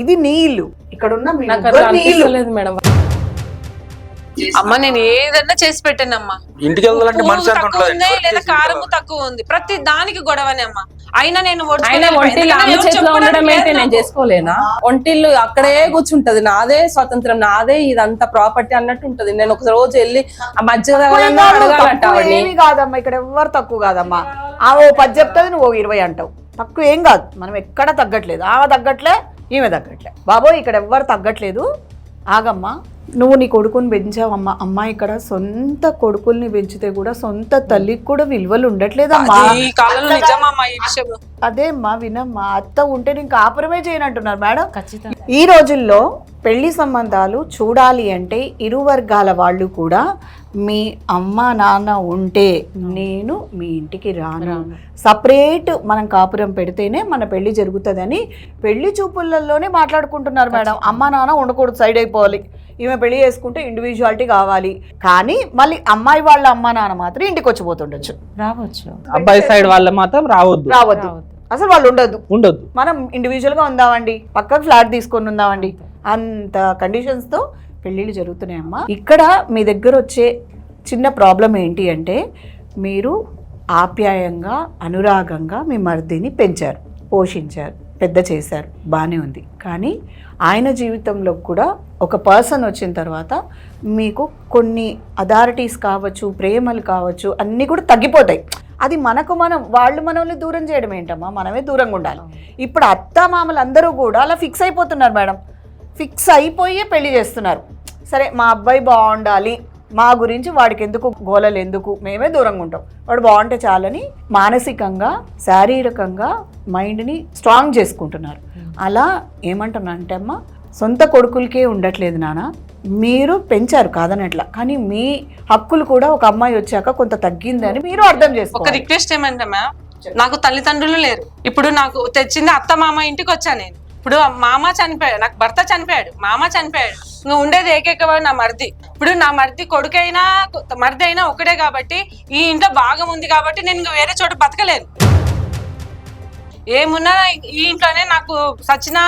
ఇది నీ ఇల్లు, ఇక్కడ ఉన్న మీ నాకు ముగ్గురు అట్లా నీ ఇల్లు. అనిపిస్తలేదు మేడం. అమ్మ నేను ఏదన్నా చేసి పెట్టానమ్మా. ఇంటికి వెళ్ళాలంటే ఉప్పు మనిషి ఎంత తక్కువ ఉంది ఉంటుంది? లేదా కారము తక్కువ ఉంది, ప్రతి దానికి గొడవనే అమ్మ. అయినా నేను ఆయన ఒంటిల్లు ఆమె చేతిలో ఉండడం ఏంటి, నేను చేసుకోలేనా? ఒంటిల్లు అక్కడే కూర్చుంటది, నాదే స్వతంత్రం, నాదే ఇదంతా ప్రాపర్టీ అన్నట్టు ఉంటది. నేను ఒక రోజు వెళ్ళి ఆ మధ్య అడగాలంట ఆవిడని. ఏమీ కాదమ్మా, ఇక్కడ ఎవ్వరు తక్కువ కాదమ్మా. ఆ ఓ 10 చెప్తుంది, నువ్వు 20 అంటావు. తక్కువ ఏం కాదు. మనం ఎక్కడ తగ్గట్లేదు. ఆమె తగ్గట్లే, ఈమె తగ్గట్లే. బాబోయ్ ఇక్కడ ఎవ్వరు తగ్గట్లేదు. ఆగమ్మా, నువ్వు నీ కొడుకుని పెంచావమ్మా. అమ్మ ఇక్కడ సొంత కొడుకుల్ని పెంచితే కూడా సొంత తల్లికి కూడా విలువలు ఉండట్లేదమ్మా. ఈ కాలంలో నిజమమ్మా ఈ విషయం. అదే అమ్మా వినమ్మా, అత్త ఉంటే నేను కాపురమే చేయనంటున్నారు మేడం. ఖచ్చితంగా ఈ రోజుల్లో పెళ్లి సంబంధాలు చూడాలి అంటే ఇరు వర్గాల వాళ్ళు కూడా మీ అమ్మ నాన్న ఉంటే నేను మీ ఇంటికి రాను, సపరేట్ మనం కాపురం పెడితేనే మన పెళ్లి జరుగుతుందని పెళ్లి చూపులలోనే మాట్లాడుకుంటున్నారు మేడం. అమ్మ నాన్న ఉండకూడదు, సైడ్ అయిపోవాలి. ఈమె పెళ్లి చేసుకుంటే ఇండివిజువాలిటీ కావాలి. కానీ మళ్ళీ అమ్మాయి వాళ్ళ అమ్మ నాన్న మాత్రం ఇంటికి వచ్చిపోతుండొచ్చు, రావచ్చు. అబ్బాయి సైడ్ వాళ్ళ మాత్రం రావద్దు, అసలు వాళ్ళు ఉండొద్దు. మనం ఇండివిజువల్గా ఉందామండి, పక్కకు ఫ్లాట్ తీసుకొని ఉందామండి, అంత కండిషన్స్తో పెళ్ళిళ్ళు జరుగుతున్నాయమ్మా. ఇక్కడ మీ దగ్గర వచ్చే చిన్న ప్రాబ్లం ఏంటి అంటే మీరు ఆప్యాయంగా అనురాగంగా మీ మర్దిని పెంచారు, పోషించారు, పెద్ద చేశారు, బాగానే ఉంది. కానీ ఆయన జీవితంలో కూడా ఒక పర్సన్ వచ్చిన తర్వాత మీకు కొన్ని అథారిటీస్ కావచ్చు, ప్రేమలు కావచ్చు, అన్నీ కూడా తగ్గిపోతాయి. అది మనకు వాళ్ళు మనల్ని దూరం చేయడం ఏంటమ్మా, మనమే దూరంగా ఉండాలి. ఇప్పుడు అత్త మామలు అందరూ కూడా అలా ఫిక్స్ అయిపోతున్నారు మేడం. ఫిక్స్ అయిపోయే పెళ్లి చేస్తున్నారు. సరే మా అబ్బాయి బాగుండాలి, మా గురించి వాడికి ఎందుకు గోలలు ఎందుకు, మేమే దూరంగా ఉంటాం, వాడు బాగుంటే చాలని మానసికంగా శారీరకంగా మైండ్ని స్ట్రాంగ్ చేసుకుంటున్నారు. అలా ఏమంటున్నా అంటే అమ్మ, సొంత కొడుకులకే ఉండట్లేదు నాన్న, మీరు పెంచారు కాదనట్లా, కానీ మీ హక్కులు కూడా ఒక అమ్మాయి వచ్చాక కొంత తగ్గిందని మీరు అర్థం ఒక చేసుకోవాలి. రిక్వెస్ట్ ఏమంటే మ్యామ్, నాకు తల్లిదండ్రులు లేరు. ఇప్పుడు నాకు తెచ్చింది అత్త మామ ఇంటికి వచ్చా నేను. ఇప్పుడు మామ చనిపోయాడు, నాకు భర్త చనిపోయాడు, మామ చనిపోయాడు, ఇంకా ఉండేది ఏకైకవాడు నా మరిది. ఇప్పుడు నా మరిది కొడుకైనా మరిది అయినా ఒకటే కాబట్టి ఈ ఇంట్లో భాగం ఉంది కాబట్టి నేను ఇంకా వేరే చోట బతకలేను. ఏమున్నా ఈ ఇంట్లోనే, నాకు సచ్చినా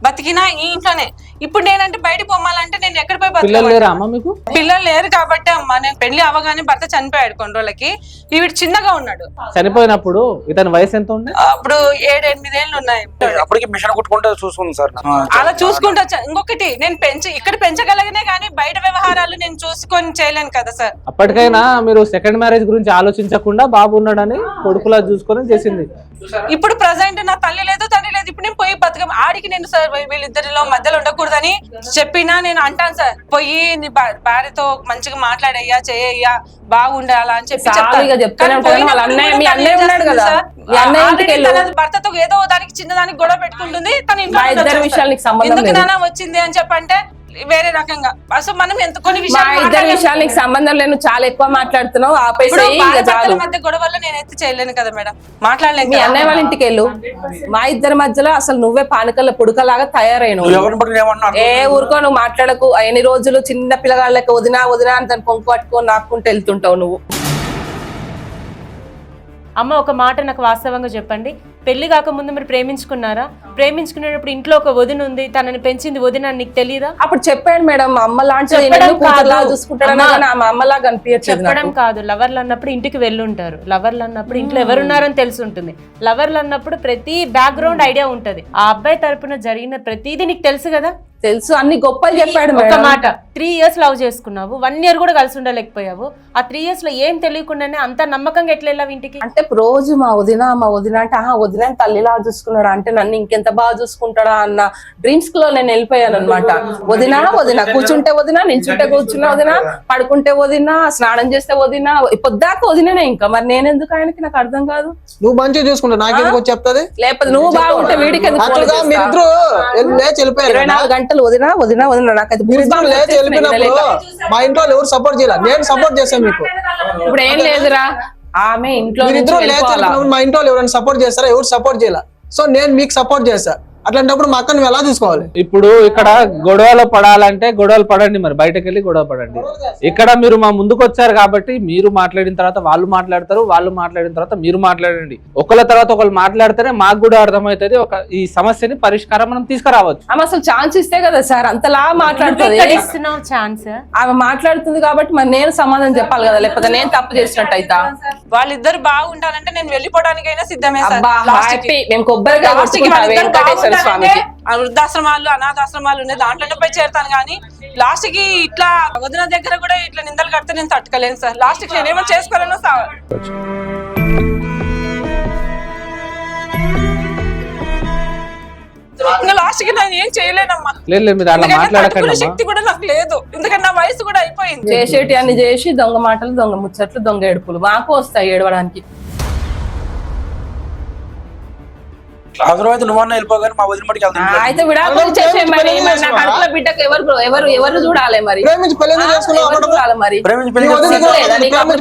బతికినా ఈ ఇంట్లోనే. ఇప్పుడు నేనంటే బయట పొమ్మాలంటే నేను ఎక్కడ పోయి పిల్లలు లేరా బతకాలి? అమ్మ మీకు? పిల్లలు లేరు కాబట్టి అమ్మా, నేను పెళ్లి అవగానే భర్త చనిపోయాడు కొన్ని రోజులకి. ఈవిడ చిన్నగా ఉన్నాడు. చనిపోయినప్పుడు ఇతని వయసు ఎంత ఉండే? అప్పుడు 7-8 ఏళ్ళు ఉన్నాయి. అప్పటికి మిషన్ కుట్టుకుంటే చూసుకుంది సార్. అలా చూసుకుంటా. ఇంకొకటి, నేను ఇక్కడ పెంచగలిగినే కానీ బయట వ్యవహారాలు నేను చూసుకొని చేయలేను కదా సార్. అప్పటికైనా మీరు సెకండ్ మ్యారేజ్ గురించి ఆలోచించకుండా బాబు ఉన్నాడని కొడుకులా చూసుకొని చేసింది. ఇప్పుడు ప్రజెంట్ నా తల్లి లేదు తండ్రి లేదు. ఇప్పుడు నేను పోయి బతకం ఆడికి నేను సార్ వీళ్ళిద్దరిలో మధ్యలో ఉండకూడదని చెప్పినా నేను అంటాను సార్. పోయి నీ భార్యతో మంచిగా మాట్లాడయ్యా, చేయయ్యా, బాగుండాలా అని చెప్పి భర్తతో ఏదో దానికి చిన్నదానికి గొడవ పెట్టుకుంటుంది. తన ఇంట్లో ఎందుకు నాన్న వచ్చింది అని చెప్పంటే వేరే రకంగా. అసలు మనం ఎంత కొన్ని విషయాలకు సంబంధం లేదు, చాలా ఎక్కువ మాట్లాడుతున్నావు. మధ్య గొడవల్లో నేను ఎత్తి చేయలేను కదా మేడం, మాట్లాడలేను. మీ అన్నయ్య వాళ్ళ ఇంటికి వెళ్ళు. మా ఇద్దరి మధ్యలో అసలు నువ్వే పానకల్ల పుడకలాగా తయారైనవు. ఏ ఊరుకో, నువ్వు మాట్లాడకు. ఎన్ని రోజులు చిన్న పిల్లగాళ్ళకి వదినా వదినా అని దాన్ని కొంకు పట్టుకొని నాకుంటూ వెళ్తుంటావు నువ్వు. అమ్మ, ఒక మాట నాకు వాస్తవంగా చెప్పండి, పెళ్లి కాకముందు మీరు ప్రేమించుకున్నారా? ప్రేమించుకునేటప్పుడు ఇంట్లో ఒక వదిన ఉంది, తనని పెంచింది వదిన, నీకు తెలియదా? అప్పుడు చెప్పాడు మేడం, మా అమ్మ లాంటి అమ్మలాగా అనిపించదు. చెప్పడం కాదు, లవర్లు అన్నప్పుడు ఇంటికి వెళ్ళుంటారు. లవర్లు అన్నప్పుడు ఇంట్లో ఎవరున్నారని తెలిసి ఉంటుంది. లవర్లు అన్నప్పుడు ప్రతి బ్యాక్గ్రౌండ్ ఐడియా ఉంటది. ఆ అబ్బాయి తరపున జరిగిన ప్రతిదీ నీకు తెలుసు కదా? తెలుసు, అన్ని గొప్పలు చెప్పాడు. ఒక మాట, 3 years లవ్ చేసుకున్నావు, 1 year కూడా కలిసి ఉండలేకపోయావు. ఆ 3 years లో ఏం తెలియకుండానే అంత నమ్మకంగా ఎట్లా వెళ్ళావు ఇంటికి? అంటే రోజు మా వదిన అంటే వదిన తల్లిలా చూసుకున్నాడా, అంటే నన్ను ఇంకెంత బాగా చూసుకుంటాడా అన్న డ్రీమ్స్ లో నేను వెళ్ళిపోయాను అనమాట. వదిన కూర్చుంటే వదిన, నిల్చుంటే కూర్చున్న వదిన, పడుకుంటే వదిన, స్నానం చేస్తే వదిన, పొద్దాక వదిననే. ఇంకా మరి నేనెందుకు ఆయనకి, నాకు అర్థం కాదు. నువ్వు మంచిగా చూసుకుంటా నాకెందుకు చెప్తాది? లేకపోతే నువ్వు బాగుంటే వీడికి 24 గంటలు వదినా వదినా వదినా. నాకైతే మా ఇంట్లో ఎవరు సపోర్ట్ చేయాలి, నేను సపోర్ట్ చేశాను మీకు. ఇప్పుడు ఏం లేదురా, ఆమె ఇంట్లో మా ఇంట్లో ఎవరైనా సపోర్ట్ చేస్తారా? ఎవరు సపోర్ట్ చేయాలి. సో నేను మీకు సపోర్ట్ చేస్తా. అట్లాంటప్పుడు మా అక్కను ఎలా తీసుకోవాలి? ఇప్పుడు ఇక్కడ గొడవలు పడాలంటే గొడవలు పడండి, మరి బయటకు వెళ్ళి గొడవ పడండి. ఇక్కడ మీరు మా ముందుకు వచ్చారు కాబట్టి మీరు మాట్లాడిన తర్వాత వాళ్ళు మాట్లాడతారు, వాళ్ళు మాట్లాడిన తర్వాత మీరు మాట్లాడండి. ఒకళ్ళ తర్వాత ఒకళ్ళు మాట్లాడితేనే మాకు కూడా అర్థమవుతుంది ఈ సమస్యని పరిష్కారం మనం తీసుకురావచ్చు. ఆమె అసలు ఛాన్స్ ఇస్తే కదా సార్ అంతలా మాట్లాడుతుంది. ఛాన్స్ ఆమె మాట్లాడుతుంది కాబట్టి మరి నేను సమాధానం చెప్పాలి కదా, లేకపోతే నేను తప్పు చేసినట్టు అయితా. వాళ్ళిద్దరు బాగుంటారంటే నేను వెళ్ళిపోవడానికైనా సిద్ధమే సార్. మేము కొబ్బరిగా వెంకటేశ్వర స్వామికి వృద్ధాశ్రమాలు, అనాథాశ్రమాలు ఉన్నాయి, దాంట్లోనే పోయి చేరుతాను. కానీ లాస్ట్ కి ఇట్లా వదిన దగ్గర కూడా ఇట్లా నిందలు కడితే నేను తట్టుకోలేను సార్. లాస్ట్ కి నేనేమో చేసుకోలేను సార్. ఇంకా లాస్ట్ కి నేను ఏం చేయలేనమ్మా. శక్తి కూడా నాకు లేదు, ఎందుకంటే నా వయసు కూడా అయిపోయింది. చేసేటి అన్ని చేసి దొంగ మాటలు, దొంగ ముచ్చట్లు, దొంగ ఏడుపులు మాకు వస్తాయి ఏడవడానికి. అవసరమైతే నువ్వన్నా వెళ్ళిపోగానే మా వదిన మటుకు వెళ్తాను. అయితే విడాకులు చేసే మరి నా కడుపులో బిడ్డకు ఎవరు చూడాలి మరి?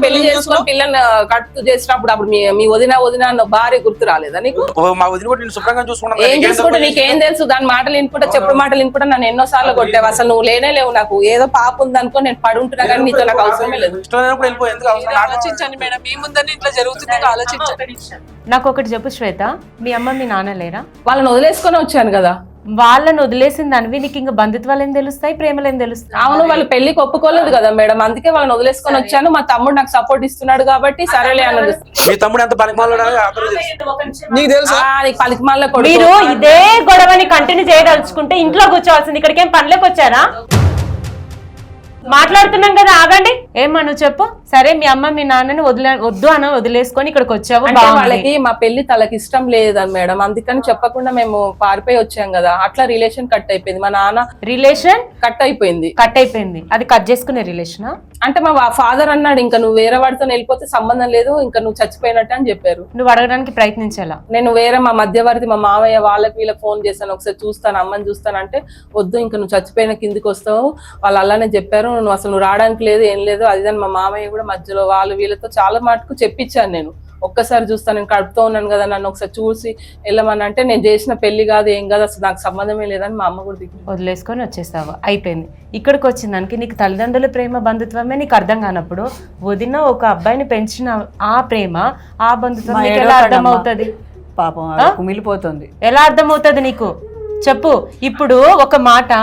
పెళ్లి చేసుకుని పిల్లని కట్టు చేసినప్పుడు అప్పుడు మీ వదిన అన్న భార్య గుర్తు రాలేదా నీకు? మా వదిన కూడా నేను శుభ్రంగా చూసుకున్నాను. ఏం చూసుకుంటే నీకేం తెలుసు? దాని మాటలు వినుకుంటా, చెప్పుడు మాటలు వినుకుంటా నన్ను ఎన్నో సార్లు కొట్టావు. అసలు నువ్వు లేనే లేవు. నాకు ఏదో పాప ఉంది అనుకో నేను పడి ఉంటున్నా, కానీ నీతో నాకు అవసరమే లేదు. ఆలోచించండి మేడం, మీ ముందర ఇట్లా జరుగుతుంది, ఆలోచించండి. నాకు ఒకటి చెప్పు శ్వేత, మీ అమ్మ మీ నాన్న లేరా? వాళ్ళని వదిలేసుకొని వచ్చాను కదా. వాళ్ళని వదిలేసిన దానివి నీకు ఇంకా బంధుత్వాలు ఏం తెలుస్తాయి, ప్రేమలు ఏం తెలుస్తాయి? అవును, వాళ్ళు పెళ్లికి ఒప్పుకోలేదు కదా మేడం, అందుకే వాళ్ళని వదిలేసుకొని వచ్చాను. మా తమ్ముడు నాకు సపోర్ట్ ఇస్తున్నాడు కాబట్టి సరేలే అన్నది. మీ తమ్ముడు ఎంత పలికిమాల నీకు తెలుసా? పలికిమాల మీరు ఇదే గొడవని కంటిన్యూ చేయదలుచుకుంటే ఇంట్లో కూర్చోవాల్సింది, ఇక్కడికి ఏం పనిలోకి వచ్చారా? మాట్లాడుతున్నాం కదా, ఆగండి. ఏమా నువ్వు చెప్పు. సరే మీ అమ్మ మీ నాన్నని వద్దు అని వదిలేసుకొని ఇక్కడికి వచ్చావు, అంటే వాళ్ళకి మా పెళ్లి తలకి ఇష్టం లేదని మేడం, అందుకని చెప్పకుండా మేము పారిపోయి వచ్చాం కదా, అట్లా రిలేషన్ కట్ అయిపోయింది. మా నాన్న రిలేషన్ కట్ అయిపోయింది. అది కట్ చేసుకునే రిలేషన్. అంటే మా ఫాదర్ అన్నాడు, ఇంకా నువ్వు వేరే వాడితో వెళ్ళిపోతే సంబంధం లేదు, ఇంకా నువ్వు చచ్చిపోయినట్టు అని చెప్పారు. నువ్వు అడగడానికి ప్రయత్నించాలా? నేను వేరే మా మధ్యవర్తి మా మామయ్య వాళ్ళకి వీళ్ళకి ఫోన్ చేశాను, ఒకసారి చూస్తాను అమ్మని చూస్తాను అంటే, వద్దు ఇంకా నువ్వు చచ్చిపోయిన కిందికి వస్తావు, వాళ్ళు అలానే చెప్పారు, నువ్వు అసలు నువ్వు రావడానికి లేదు ఏం లేదు అది అని మా మామయ్య కూడా మధ్యలో వాళ్ళు వీళ్ళతో చాలా మటుకు చెప్పించాను. నేను ఒక్కసారి చూస్తాను, నేను కడుపుతో ఉన్నాను కదా, నన్ను ఒకసారి చూసి వెళ్ళమని అంటే, నేను చేసిన పెళ్లి కాదు ఏం కాదు అసలు నాకు సంబంధమే లేదని మా అమ్మ కూడా వదిలేసుకొని వచ్చేస్తావు, అయిపోయింది. ఇక్కడికి వచ్చిందానికి నీకు తల్లిదండ్రుల ప్రేమ బంధుత్వమే నీకు అర్థం కానప్పుడు వదిన ఒక అబ్బాయిని పెంచిన ఆ ప్రేమ ఆ బంధుత్వం నీకు ఎలా అర్థం అవుతుంది? పాపం కుమిలిపోతుంది. ఎలా అర్థమవుతుంది నీకు చెప్పు. ఇప్పుడు ఒక మాట,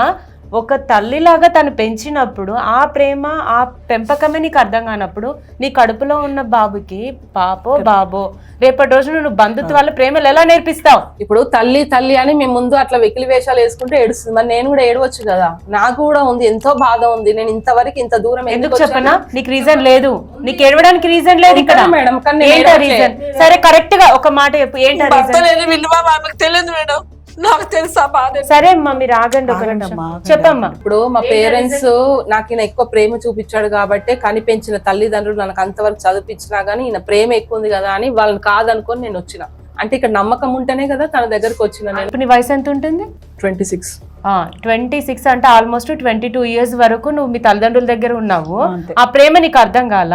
ఒక తల్లిలాగా తను పెంచినప్పుడు ఆ ప్రేమ ఆ పెంపకమే నీకు అర్థం కానప్పుడు నీ కడుపులో ఉన్న బాబుకి పాపో బాబో రేపటి రోజు నువ్వు బంధుత్వాల ప్రేమలు ఎలా నేర్పిస్తావు? ఇప్పుడు తల్లి తల్లి అని మేము ముందు అట్లా వెకిలి వేషాలు వేసుకుంటే ఏడుస్తుంది, మరి నేను కూడా ఏడవచ్చు కదా, నాకు కూడా ఉంది, ఎంతో బాధ ఉంది. నేను ఇంతవరకు ఇంత దూరం ఎందుకు చెప్పనా? నీకు రీజన్ లేదు, నీకు ఏడవడానికి రీజన్ లేదు ఇక్కడ మేడం. ఏంటో రీజన్? సరే కరెక్ట్ గా ఒక మాట చెప్పు, ఏంటో రీజన్? విలువ ఆమెకు తెలియదు మేడం, నాకు తెలుసా బాధ. సరే అమ్మా మీరు ఆగండి ఒక నిమిషం, చెప్పమ్మా. ఇప్పుడు మా పేరెంట్స్ నాకు ఈయన ఎక్కువ ప్రేమ చూపించాడు కాబట్టి కనిపెంచిన తల్లిదండ్రులు నాకు అంతవరకు చదివించినా గానీ ఈయన ప్రేమ ఎక్కువ ఉంది కదా అని వాళ్ళని కాదనుకొని నేను వచ్చిన. అంటే ఇక్కడ నమ్మకం ఉంటేనే కదా తన దగ్గరకు వచ్చిన. నేను ఇప్పుడు నీ వయసు ఎంత ఉంటుంది? 26. 26 అంటే ఆల్మోస్ట్ 22 years వరకు నువ్వు మీ తల్లిదండ్రుల దగ్గర ఉన్నావు. ఆ ప్రేమ నీకు అర్థం కాల.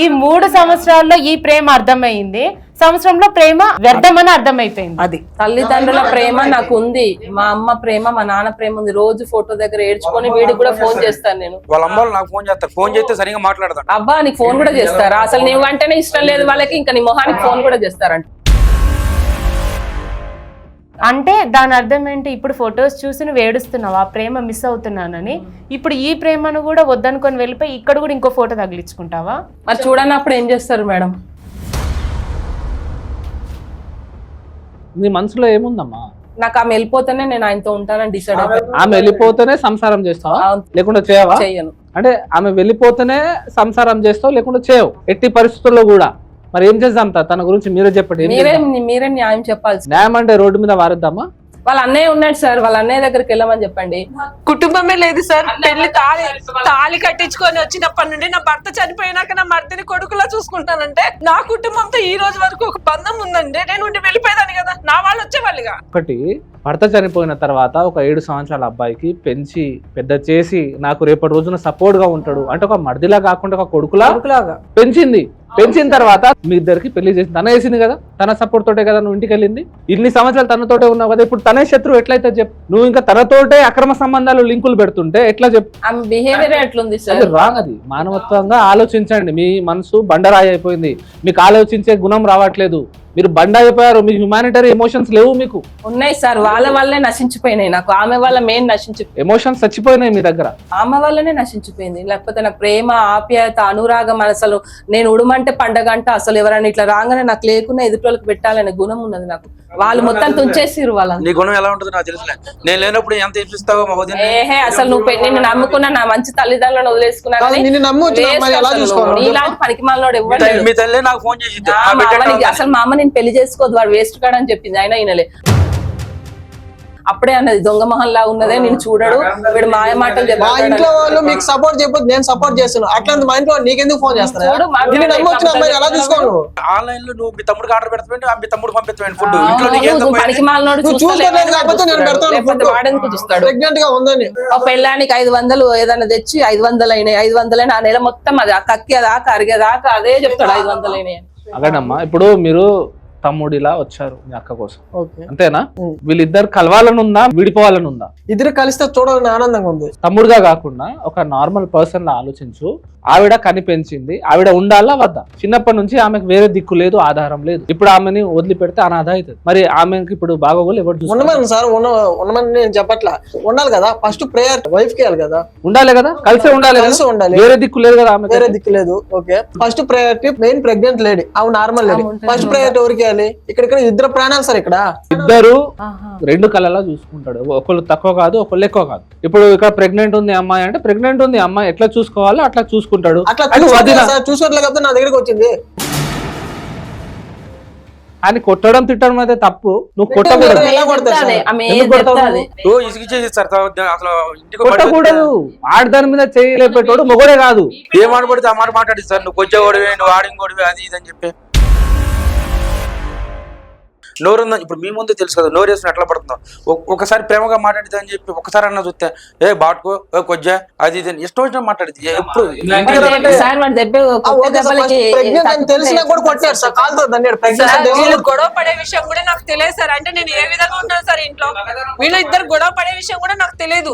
ఈ 3 సంవత్సరాల్లో ఈ ప్రేమ అర్థమైంది, సంవత్సరంలో ప్రేమ వ్యర్థమని అర్థమైపోయింది. అది తల్లిదండ్రుల ప్రేమ నాకు ఉంది, మా అమ్మ ప్రేమ మా నాన్న ప్రేమ ఉంది. రోజు ఫోటో దగ్గర ఏడ్చుకొని వీడికి కూడా ఫోన్ చేస్తాను నేను. వాళ్ళ అమ్మ నాకు ఫోన్ చేస్తారు, ఫోన్ చేస్తే సరిగా మాట్లాడతాను. అబ్బా నీకు ఫోన్ కూడా చేస్తారా? అసలు నువ్వు అంటేనే ఇష్టం లేదు వాళ్ళకి, ఇంకా నీ మొహానికి ఫోన్ కూడా చేస్తారంట. అంటే దాని అర్థం ఏంటి? ఇప్పుడు ఫొటోస్ చూసి నువ్వు ఏడుస్తున్నావు, ఆ ప్రేమ మిస్ అవుతున్నానని. ఇప్పుడు ఈ ప్రేమను కూడా వద్దనుకొని వెళ్ళిపోయి ఇక్కడ కూడా ఇంకో ఫోటో తగిలించుకుంటావా? మరి చూడనప్పుడు ఏం చేస్తారు మేడం? నీ మనసులో ఏముందమ్మా? నాకు ఆమె వెళ్ళిపోతేనే నేను ఆయనతో ఉంటానని డిసైడ్ అయిపోయాను. ఆమె వెళ్ళిపోతేనే సంసారం చేస్తావా లేకుండా చేయవా? చెయ్యను. అంటే ఆమె వెళ్ళిపోతేనే సంసారం చేస్తావు లేకుండా చేయవు ఎట్టి పరిస్థితుల్లో కూడా. మరి ఏం చేద్దాం? తన గురించి మీరే చెప్పండి. మీరే న్యాయం చెప్పాల్సి. న్యాయం అంటే రోడ్డు మీద వారద్దామా? వాళ్ళ అన్నయ్య ఉన్నాడు సార్, వాళ్ళ అన్నయ్య దగ్గరికి వెళ్ళమని చెప్పండి. కుటుంబమే లేదు సార్. పెళ్లి తాళి కట్టించుకొని వచ్చినప్పటి నుండి నా భర్త చనిపోయినాక నా భర్తని కొడుకులా చూసుకుంటానంటే నా కుటుంబంతో ఈ రోజు వరకు ఒక బంధం ఉందండి. నేను ఉండి వెళ్ళిపోయేదాన్ని కదా, నా వాళ్ళు వచ్చేవాళ్ళుగా. ఒకటి భర్త చనిపోయిన తర్వాత ఒక 7 సంవత్సరాల అబ్బాయికి పెంచి పెద్ద చేసి నాకు రేపటి రోజున సపోర్ట్ గా ఉంటాడు అంటే ఒక మర్దిలా కాకుండా ఒక కొడుకులాగా పెంచింది. పెంచిన తర్వాత మీ ఇద్దరికి పెళ్లి చేసి తన వేసింది కదా, తన సపోర్ట్ తోటే కదా నువ్వు ఇంటికి వెళ్ళింది. ఇన్ని సంవత్సరాలు తనతోటే ఉన్నావు కదా, ఇప్పుడు తనే శత్రువు ఎట్లయితే చెప్పు? నువ్వు ఇంకా తనతోటే అక్రమ సంబంధాలు లింకులు పెడుతుంటే ఎట్లా చెప్పు? ఆమె బిహేవియర్ ఎట్లుంది సార్? అది రాంగ్. అది మానవత్వంగా ఆలోచించండి. మీ మనసు బండరాయి అయిపోయింది, మీకు ఆలోచించే గుణం రావట్లేదు, మీరు బండ అయిపోయారు, మీకు హ్యుమానిటరీ ఎమోషన్స్ లేవు. మీకు ఉన్నాయి సార్, వాళ్ళ వల్లే నశించిపోయినాయి. నాకు ఆమె వల్ల మెయిన్ ఎమోషన్స్ చచ్చిపోయినాయి మీ దగ్గర. ఆమె వల్లనే నశించిపోయింది. లేకపోతే నాకు ప్రేమ ఆప్యాయత అనురాగం అసలు నేను ఉడమంటే పండగ అంట అసలు ఎవరైనా ఇట్లా రాగానే నాకు లేకుండా ఎదుటోళ్ళకి పెట్టాలనే గుణం ఉన్నది నాకు. వాళ్ళు మొత్తం తుంచేసిరు. వాళ్ళ నీ గుణం ఎలా ఉంటుంది నాకు తెలుసులే. నేను లేనప్పుడు ఎంత ఇప్పిస్తావో మా వదిన. ఏహే అసలు నువ్వు నిన్ను నమ్ముకున్నా, నా మంచి తల్లిదండ్రులను వదిలేసుకున్నా నీలాంటి పనికి మాలోడు ఎవరు. మీ తల్లి నాకు ఫోన్ చేసింది, అసలు మా అమ్మ నేను పెళ్లి చేసుకోదు, వాడు వేస్ట్ కాడని చెప్పింది, అయినా ఈయనలే. అప్పుడే అన్నది దొంగ మొహన్ లా ఉన్నదే, నేను చూడడు వీడు మాయ మాటలు మా ఇంట్లో వాళ్ళు మీకు సపోర్ట్ చెప్పొద్దు, నేను సపోర్ట్ చేస్తాను. అట్లాంటి మా ఇంట్లో నీకెందుకు ఫోన్ చేస్తాను? ఎలా చూసుకోను? ఆన్లైన్ లో నువ్వు మీ తమ్ముడికి ఆర్డర్ పెడతావు, మీ తమ్ముడు పంపిస్తావు ఫుడ్. ఇంట్లో నీకేం పనికి మాలోడు చూసుకోలేదు కాబట్టి నేను పెడతాను. వాడెందుకు చూస్తాడు? ప్రెగ్నెంట్ గా ఉందని ఆ పెళ్ళానికి 500 ఏదైనా తెచ్చి 500 అయినాయి, 500 అయినా ఆ నెల మొత్తం అది కక్కేదాకా అరిగేదాకా అదే చెప్తాడు 500 అయినాయి. అలాగేనమ్మా. ఇప్పుడు మీరు తమ్ముడిలా వచ్చారు మీ అక్క కోసం, అంతేనా? వీళ్ళిద్దరు కలవాలనుందా విడిపోవాలనుందా? ఇద్దరు కలిస్తే చూడాలని ఆనందంగా ఉంది. తమ్ముడుగా కాకుండా ఒక నార్మల్ పర్సన్ లా ఆలోచించు. ఆవిడ కనిపెంచింది, ఆవిడ ఉండాలా వద్దా? చిన్నప్పటి నుంచి ఆమెకు వేరే దిక్కు లేదు, ఆధారం లేదు. ఇప్పుడు ఆమెని వదిలిపెడితే అనాథ అవుతుంది. మరి ఆమెకి ఇప్పుడు బాగోగులు ఎవరు చూస్తారు? ఉండమని సార్, ఉండమని నేను చెప్పట్లా. ఉండాలి కదా, ఫస్ట్ ప్రేయర్ వైఫ్ కి ఇవ్వాలి కదా. ఉండాలి కదా, కలిసే ఉండాలి, వేరే దిక్కు లేదు కదా, ఆమె వేరే దిక్కు లేదు. Okay, first priority main pregnant lady, అవి నార్మల్ లేడీ. ఫస్ట్ ప్రయారిటీ ఎవరికి చేయాలి? ఇక్కడ ఇద్దరు ప్రాణాలు సార్. ఇక్కడ ఇద్దరు రెండు కళలా చూసుకుంటాడు. ఒకళ్ళు తక్కువ కాదు, ఒకళ్ళు ఎక్కువ కాదు. ఇప్పుడు ఇక్కడ ప్రెగ్నెంట్ ఉంది అమ్మాయి అంటే ప్రెగ్నెంట్ ఉంది అమ్మాయి ఎట్లా చూసుకోవాలో అట్లా చూసుకుంటాడు. అట్లా చూసుకోవట్లే కదా నా దగ్గరికి వచ్చింది. అని కొట్టడం తిట్టడం అయితే తప్పు. నువ్వు కొట్టకూడదు, కొట్టకూడదు. ఆడదాని మీద చేయలేపెట్టాడు మొగడే కాదు. ఏం ఆడబడితే ఆ మాట మాట్లాడి సార్, నువ్వు కొచ్చేవాడివి, నువ్వు ఆడింగోడివి, అది ఇది అని చెప్పి నోరుందని ఇప్పుడు మీ ముందు తెలుసు కదా, నోరు వేసుకుని ఎట్లా పడుతుందో. ఒకసారి ప్రేమగా మాట్లాడితే అని చెప్పి ఒకసారి అన్న చూస్తే ఏ బాటుకో కొజ్జా అది ఇది ఇష్టం వచ్చిన మాట్లాడితే ఎప్పుడు తెలిసినా కూడా కొట్టారు సార్ కాలుతో. గొడవ పడే విషయం కూడా నాకు తెలియదు సార్. అంటే నేను ఏ విధంగా ఉంటాను సార్ ఇంట్లో, వీళ్ళు ఇద్దరు గొడవ పడే విషయం కూడా నాకు తెలియదు.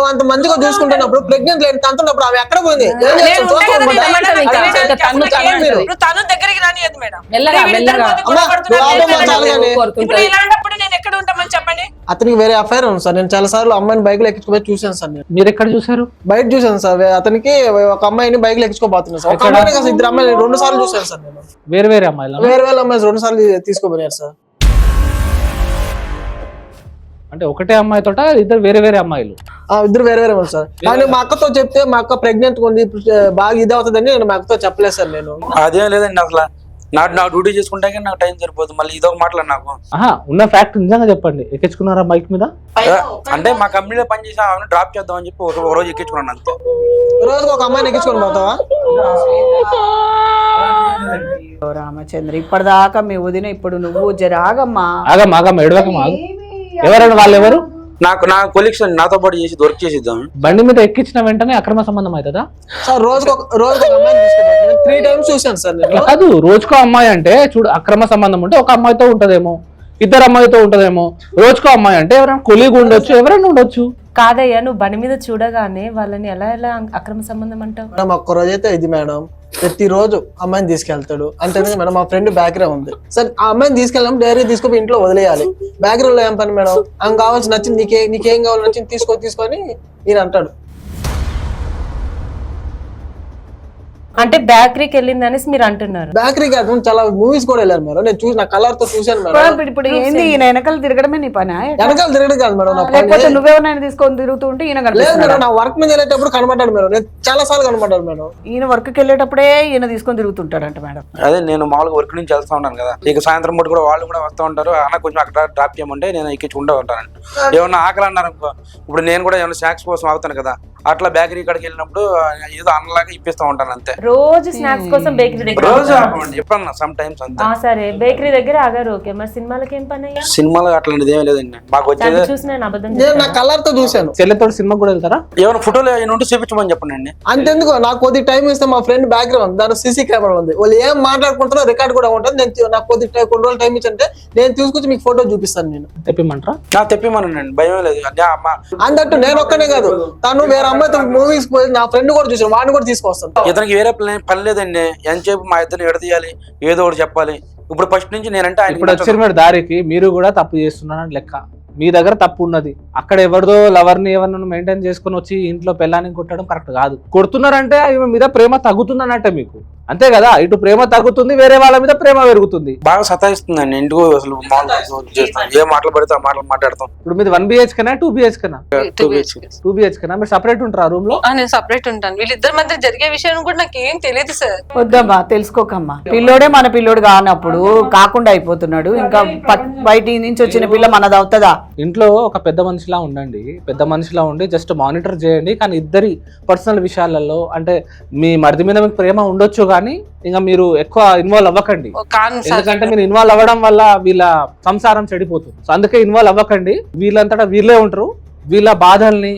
అంత మంచిగా చూసుకుంటున్నప్పుడు ప్రెగ్నెంట్ లేని తంతున్నప్పుడు అవి ఎక్కడ పోయింది? తను దగ్గరికి రానియదు మేడం. ఇలాంటప్పుడు నేను ఎక్కడ ఉంటామని చెప్పండి. అతనికి వేరే అఫైర్ ఉంది సార్. నేను చాలా సార్లు అమ్మాయిని బైక్ లో ఎక్కించుకోబోయి చూసాను సార్. మీరు ఎక్కడ చూసారు? బయట చూసాను సార్. అతనికి ఒక అమ్మాయిని బైక్ లో ఎక్కించుకోబోతున్నాను సార్. ఒక అమ్మాయిని కాదు, ఇద్దరు అమ్మాయిలు 2 సార్లు చూసాను సార్. నేను వేరే వేరే అమ్మాయిలు 2 సార్లు తీసుకోబోయారు సార్. అంటే ఒకటే అమ్మాయి తోట ఇద్దరు వేరే వేరే అమ్మాయిలు? ఇద్దరు వేరే వేరే సార్. కానీ మా అక్కతో చెప్తే మా అక్క ప్రెగ్నెంట్ ఉంది బాగా ఇది అవుతుందని నేను మా అక్కతో చెప్పలేదు సార్. నేను అదేం లేదండి అసలు. నా డ్యూటీ చేసుకుంటాకే నాకు టైం సరిపోతుంది. మళ్ళీ ఇదొక మాట్లాడు నాకు. ఉన్న ఫ్యాక్ట్ నిజంగా చెప్పండి. ఎక్కించుకున్నారా బైక్ మీద? అంటే మా కంపెనీలో పని చేసా డ్రాప్ చేద్దాం అని చెప్పి ఒక రోజు ఎక్కించుకున్నాను అంతే. రోజుకి ఒక అమ్మాయిని ఎక్కించుకొని పోతావా? రామచంద్ర ఇప్పటిదాకా మీ వదిన, ఇప్పుడు నువ్వు జరాగమ్మా. ఆగమ్మ ఎడవకమ్మా. ఎవరైనా వాళ్ళు ఎవరు? నా కొలీగ్స్ నాతో పాటు చేసి వర్క్ చేసిద్దాం. బండి మీద ఎక్కించిన వెంటనే అక్రమ సంబంధం అవుతుందా సార్? రోజుకు ఒక అమ్మాయిని తీసుకుంటాను. 3 times చూసాను సార్. కాదు, రోజుకో అమ్మాయి అంటే చూడు, అక్రమ సంబంధం ఉంటే ఒక అమ్మాయితో ఉంటదేమో, ఇద్దరు అమ్మాయితో ఉంటదేమో. రోజుకో అమ్మాయి అంటే ఎవరైనా కొలీగ్ ఉండొచ్చు, ఎవరైనా ఉండొచ్చు. కాదయ్యా, నువ్వు బండి మీద చూడగానే వాళ్ళని ఎలా అక్రమ సంబంధం అంటావు? మేడం ఒక్క రోజైతే ఇది మేడం, ప్రతిరోజు అమ్మాయిని తీసుకెళ్తాడు. అంటే మేడం మా ఫ్రెండ్ బ్యాకరీ ఉంది సార్. ఆ అమ్మాయిని తీసుకెళ్ళాం, డైరీ తీసుకొని ఇంట్లో వదిలేయాలి. బ్యాకరీలో ఏం పని మేడం? ఆమె కావాల్సి నచ్చింది, నీకేం కావాలి నచ్చింది తీసుకొని ఈయన అంటాడు. అంటే బేకరీకి వెళ్ళింది అనేసి మీరు అంటున్నారు? బేకరీకి కాదు, చాలా మూవీస్ కూడా వెళ్ళారు మేడం. నేను చూసి నా కలర్ తో చూసాను మేడం. ఇప్పుడు ఏంది ఈయన వెనకాల తిరగడమే నీ పని? వెనకాల తిరగడం కాదు మేడం నా పని. లేకపోతే నువ్వెవరైనా తీసుకొని తిరుగుతుంటే ఈయన లేదు మేడం. నా వర్క్ మీద వెళ్ళేటప్పుడు కనబడ్డాడు మేడం. నేను చాలా సార్లు కనబడ్డాడు మేడం. ఈయన వర్క్ కి వెళ్ళేటప్పుడే ఈయన తీసుకొని తిరుగుతుంటాడంట మేడం. అదే నేను మామూలుగా వర్క్ నుంచి వెళ్తా ఉంటాను కదా, ఇక సాయంత్రం పూట కూడా వాళ్ళు కూడా వస్తూ ఉంటారు. అన్న కొంచెం అక్కడ డ్రాప్ చేయమంటే నేను ఎక్కించుకుంటూ ఉంటానండి. ఏమన్నా ఆకలి అన్నారు అనుకో, ఇప్పుడు నేను కూడా ఏమన్నా స్నాక్స్ కోసం ఆగుతాను కదా, అట్లా బేకరీ కాడికి వెళ్ళినప్పుడు ఏదో అన్నలాగా ఇప్పిస్తూ ఉంటాను అంతే. రోజు స్నాక్స్ కోసం బేకరీ దగ్గర రోజు ఎప్పుడన్నా సమ్ టైమ్స్ అంతే. సరే బేకరీ దగ్గర ఆగారు, ఓకే. మరి సినిమాలకి ఏం పని? సినిమాలో అట్లాంటిది ఏం లేదండి. మాకు వచ్చేది చూసిన అబద్ధం. నేను నా కలర్ తో చూసాను. చెల్లెతో సినిమా కూడా వెళ్తారా? ఏమైనా ఫోటోలు అయినా ఉంటే చూపించమని చెప్పండి అండి. అంతెందుకు, నాకు కొద్ది టైం ఇస్తే మా ఫ్రెండ్ బ్యాక్గ్రౌండ్ దాని సీసీ కెమెరా ఉంది. వాళ్ళు ఏం మాట్లాడుకుంటారో రికార్డ్ కూడా ఉంటుంది. నేను నాకు కొద్ది కొన్ని రోజులు టైం ఇచ్చంటే నేను తీసుకొచ్చి మీకు ఫోటో చూపిస్తాను. నేను తెప్పిమంటారా? తెప్పిమనండి, భయం లేదు. అన్నట్టు నేను ఒక్కనే కాదు, తను వేరే అమ్మాయితో మూవీస్ పోయి నా ఫ్రెండ్ కూడా చూసాను, వాడిని కూడా తీసుకొస్తాను. ఇతనికి వేరే పని లేదండి. ఎంతసేపు మా ఇద్దరిని ఎడతీయాలి, ఏదో ఒకటి చెప్పాలి. ఇప్పుడు ఫస్ట్ నుంచి నేనంటే ఇప్పుడు వచ్చారు మీరు దారికి, మీరు కూడా తప్పు చేస్తున్నారని లెక్క. మీ దగ్గర తప్పు ఉన్నది. అక్కడ ఎవరిదో లవర్ని ఎవరినో మెయింటైన్ చేసుకుని వచ్చి ఇంట్లో పెళ్ళాన్ని కొట్టడం కరెక్ట్ కాదు. కొడుతున్నారంటే ఈమె మీద ప్రేమ తగ్గుతుందన్నట్టే మీకు, అంతే కదా? ఇటు ప్రేమ తగ్గుతుంది, వేరే వాళ్ళ మీద ప్రేమ పెరుగుతుంది. బాగా సతాయిస్తుందండి. ఇంటికి అసలు ఏ మాటలు పడితే ఆ మాటలు మాట్లాడతాం. ఇప్పుడు మీది 1 BHK 2 BHK? 2 BHK. మీరు సపరేట్ ఉంటారా రూమ్ లో? నేను సపరేట్ ఉంటాను. వీళ్ళిద్దరి మధ్య జరిగే విషయం కూడా నాకు ఏం తెలియదు సార్. వద్దమ్మా, తెలుసుకోకమ్మా. పిల్లోడే మన పిల్లోడు కానప్పుడు కాకుండా అయిపోతున్నాడు, ఇంకా బయట నుంచి వచ్చిన పిల్ల మనది అవుతుందా? ఇంట్లో ఒక పెద్ద మనిషిలా ఉండండి, పెద్ద మనిషిలా ఉండి జస్ట్ మానిటర్ చేయండి. కానీ ఇద్దరి పర్సనల్ విషయాలలో, అంటే మీ మరిది మీద మీకు ప్రేమ ఉండొచ్చు కానీ ఇంకా మీరు ఎక్కువ ఇన్వాల్వ్ అవ్వకండి. ఎందుకంటే మీరు ఇన్వాల్వ్ అవ్వడం వల్ల వీళ్ళ సంసారం చెడిపోతుంది. సో అందుకే ఇన్వాల్వ్ అవ్వకండి. వీళ్ళంతటా వీళ్ళే ఉంటారు. వీళ్ళ బాధల్ని,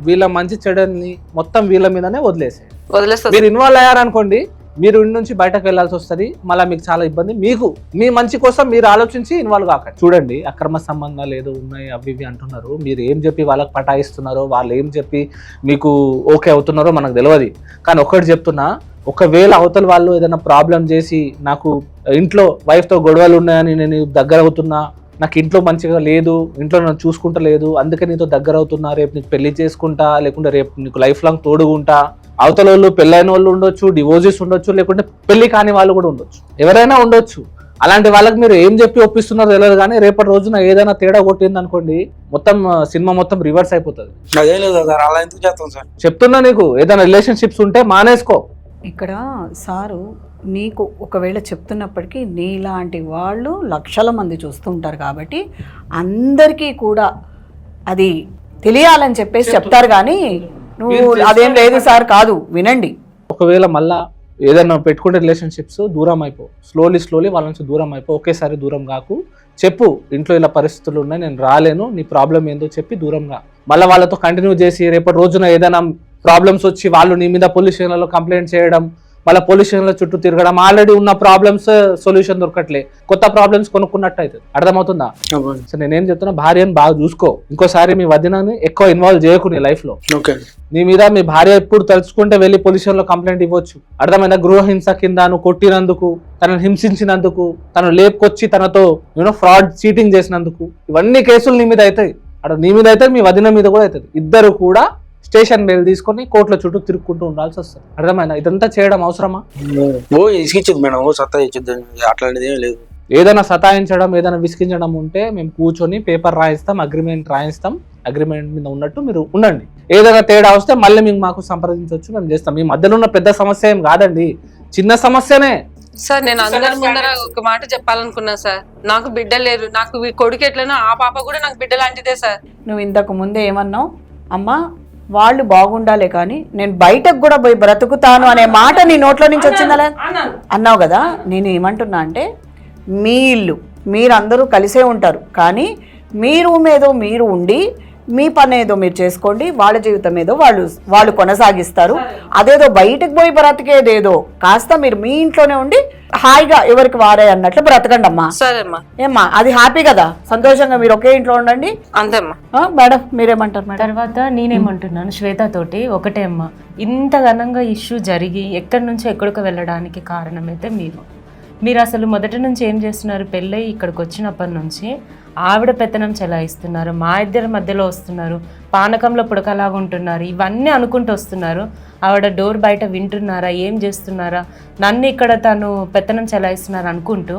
వీళ్ళ మంచి చెడుని మొత్తం వీళ్ళ మీదనే వదిలేస్తారు. మీరు ఇన్వాల్వ్ అయ్యారనుకోండి, మీరు ఇంటి నుంచి బయటకు వెళ్లాల్సి వస్తుంది. మళ్ళీ మీకు చాలా ఇబ్బంది. మీకు మీ మంచి కోసం మీరు ఆలోచించి ఇన్వాల్వ్ కాకండి. చూడండి, అక్రమ సంబంధాలు ఏదో ఉన్నాయి అవి ఇవి అంటున్నారు. మీరు ఏం చెప్పి వాళ్ళకి పటాయిస్తున్నారో, వాళ్ళు ఏం చెప్పి మీకు ఓకే అవుతున్నారో మనకు తెలియదు. కానీ ఒక్కటి చెప్తున్నా, ఒకవేళ అవతల వాళ్ళు ఏదైనా ప్రాబ్లం చేసి నాకు ఇంట్లో వైఫ్తో గొడవలు ఉన్నాయని నేను దగ్గర అవుతున్నా, నాకు ఇంట్లో మంచిగా లేదు, ఇంట్లో నన్ను చూసుకుంటా లేదు, అందుకే నీతో దగ్గర అవుతున్నా, రేపు నీకు పెళ్లి చేసుకుంటా, లేకుంటే రేపు నీకు లైఫ్ లాంగ్ తోడుగుంటా అవతల వాళ్ళు పెళ్ళైన వాళ్ళు ఉండొచ్చు, డివోర్సెస్ ఉండొచ్చు, లేకుంటే పెళ్లి కాని వాళ్ళు కూడా ఉండొచ్చు, ఎవరైనా ఉండొచ్చు. అలాంటి వాళ్ళకి మీరు ఏం చెప్పి ఒప్పిస్తున్నారో తెలియదు, కానీ రేపటి రోజున ఏదైనా తేడా కొట్టింది అనుకోండి, మొత్తం సినిమా మొత్తం రివర్స్ అయిపోతుంది. అదే లేదు సార్, అలా ఎందుకు చేస్తాం సార్? చెప్తున్నా నీకు, ఏదైనా రిలేషన్షిప్స్ ఉంటే మానేసుకో. ఇక్కడ సారు నీకు ఒకవేళ చెప్తున్నప్పటికీ నీలాంటి వాళ్ళు లక్షల మంది చూస్తుంటారు కాబట్టి అందరికీ కూడా అది తెలియాలని చెప్పేసి చెప్తారు, కానీ నువ్వు అదేం లేదు సార్ కాదు, వినండి. ఒకవేళ మళ్ళా ఏదైనా పెట్టుకుంటే రిలేషన్షిప్స్ దూరం అయిపో, స్లోలీ వాళ్ళ నుంచి దూరం అయిపో, ఒకేసారి దూరం కాకు. చెప్పు, ఇంట్లో ఇలా పరిస్థితులు ఉన్నాయి, నేను రాలేను, నీ ప్రాబ్లం ఏందో చెప్పి దూరంగా. మళ్ళీ వాళ్ళతో కంటిన్యూ చేసి రేపటి రోజున ఏదైనా ప్రాబ్లమ్స్ వచ్చి వాళ్ళు నీ మీద పోలీస్ స్టేషన్లలో కంప్లైంట్ చేయడం, మళ్ళీ పోలీస్ స్టేషన్ల చుట్టూ తిరగడం, ఆల్రెడీ ఉన్న ప్రాబ్లమ్స్ సొల్యూషన్ దొరకట్లే, కొత్త ప్రాబ్లమ్స్ కొనుక్కున్నట్టు అవుతుంది. అర్థమవుతుందా? సో నేనేం చెప్తున్నా, భార్యను బాగా చూసుకో. ఇంకోసారి మీ వదినని ఎక్కువ ఇన్వాల్వ్ చేయకు నీ లైఫ్ లో. నీ మీద మీ భార్య ఎప్పుడు తలుచుకుంటే వెళ్ళి పోలీస్ స్టేషన్ లో కంప్లైంట్ ఇవ్వచ్చు. అర్థమైందా? గృహహింస కింద నువ్వు కొట్టినందుకు, తనను హింసించినందుకు, తను లేపుకొచ్చి తనతో ఫ్రాడ్ చీటింగ్ చేసినందుకు, ఇవన్నీ కేసులు నీ మీద అవుతాయి. అక్కడ నీ మీద అయితే మీ వదిన మీద కూడా అవుతుంది. ఇద్దరు కూడా స్టేషన్ బెయిల్ తీసుకొని కోర్టుల చుట్టూ తిరుక్కుంటూ ఉండాల్సి వస్తుంది. అర్థమైనా? ఇదంతా చేయడం అవసరమా? ఇసుకిచ్చింది మేడం, సత్తా ఇచ్చింది, అట్లాంటిది ఏం లేదు. ఏదైనా సతాయించడం, ఏదైనా విసిగించడం ఉంటే మేము కూర్చొని పేపర్ రాయిస్తాం, అగ్రిమెంట్ రాయిస్తాం, అగ్రిమెంట్ మీద ఉన్నట్టు మీరు ఉండండి. ఏదైనా తేడా వస్తే మళ్ళీ మేము మాకు సంప్రదించవచ్చు, మేము చేస్తాం. మీ మధ్యలో ఉన్న పెద్ద సమస్య ఏం కాదండి, చిన్న సమస్యనే. సార్ నేను అందరి ముందర ఒక మాట చెప్పాలనుకున్నా సార్, నాకు బిడ్డ లేరు, నాకు కొడుకు ఎట్లనో ఆ పాప కూడా నాకు బిడ్డ లాంటిదే సార్. నువ్వు ఇంతకు ముందే ఏమన్నావు, అమ్మా వాళ్ళు బాగుండాలే కానీ నేను బయటకు కూడా పోయి బ్రతుకుతాను అనే మాట నీ నోట్లో నుంచి వచ్చిందా అన్నావు కదా. నేను ఏమంటున్నా అంటే, మీ ఇల్లు మీరందరూ కలిసే ఉంటారు, కానీ మీ రూమ్ ఏదో మీరు ఉండి మీ పని ఏదో మీరు చేసుకోండి, వాళ్ళ జీవితం ఏదో వాళ్ళు కొనసాగిస్తారు. అదేదో బయటకు పోయి బ్రతికేదేదో కాస్త మీరు మీ ఇంట్లోనే ఉండి హాయిగా ఎవరికి వారే అన్నట్లు బ్రతకండి అమ్మా. సరేమ్మా. ఏమ్మా, అది హ్యాపీ కదా, సంతోషంగా మీరు ఒకే ఇంట్లో ఉండండి. అంతేమ్మా. మేడం మీరేమంటారు మేడం? తర్వాత నేనేమంటున్నాను శ్వేత తోటి ఒకటే అమ్మా, ఇంత ఘనంగా ఇష్యూ జరిగి ఎక్కడి నుంచి ఎక్కడికి వెళ్ళడానికి కారణం అయితే మీరు అసలు మొదటి నుంచి ఏం చేస్తున్నారు, పెళ్ళై ఇక్కడికి వచ్చినప్పటి నుంచి ఆవిడ పెత్తనం చెలాయిస్తున్నారు, మా ఇద్దరి మధ్యలో వస్తున్నారు, పానకంలో పుడకలాగా ఉంటున్నారు, ఇవన్నీ అనుకుంటూ వస్తున్నారు. ఆవిడ డోర్ బయట వింటున్నారా, ఏం చేస్తున్నారా, నన్ను ఇక్కడ తను పెత్తనం చెలాయిస్తున్నారు అనుకుంటూ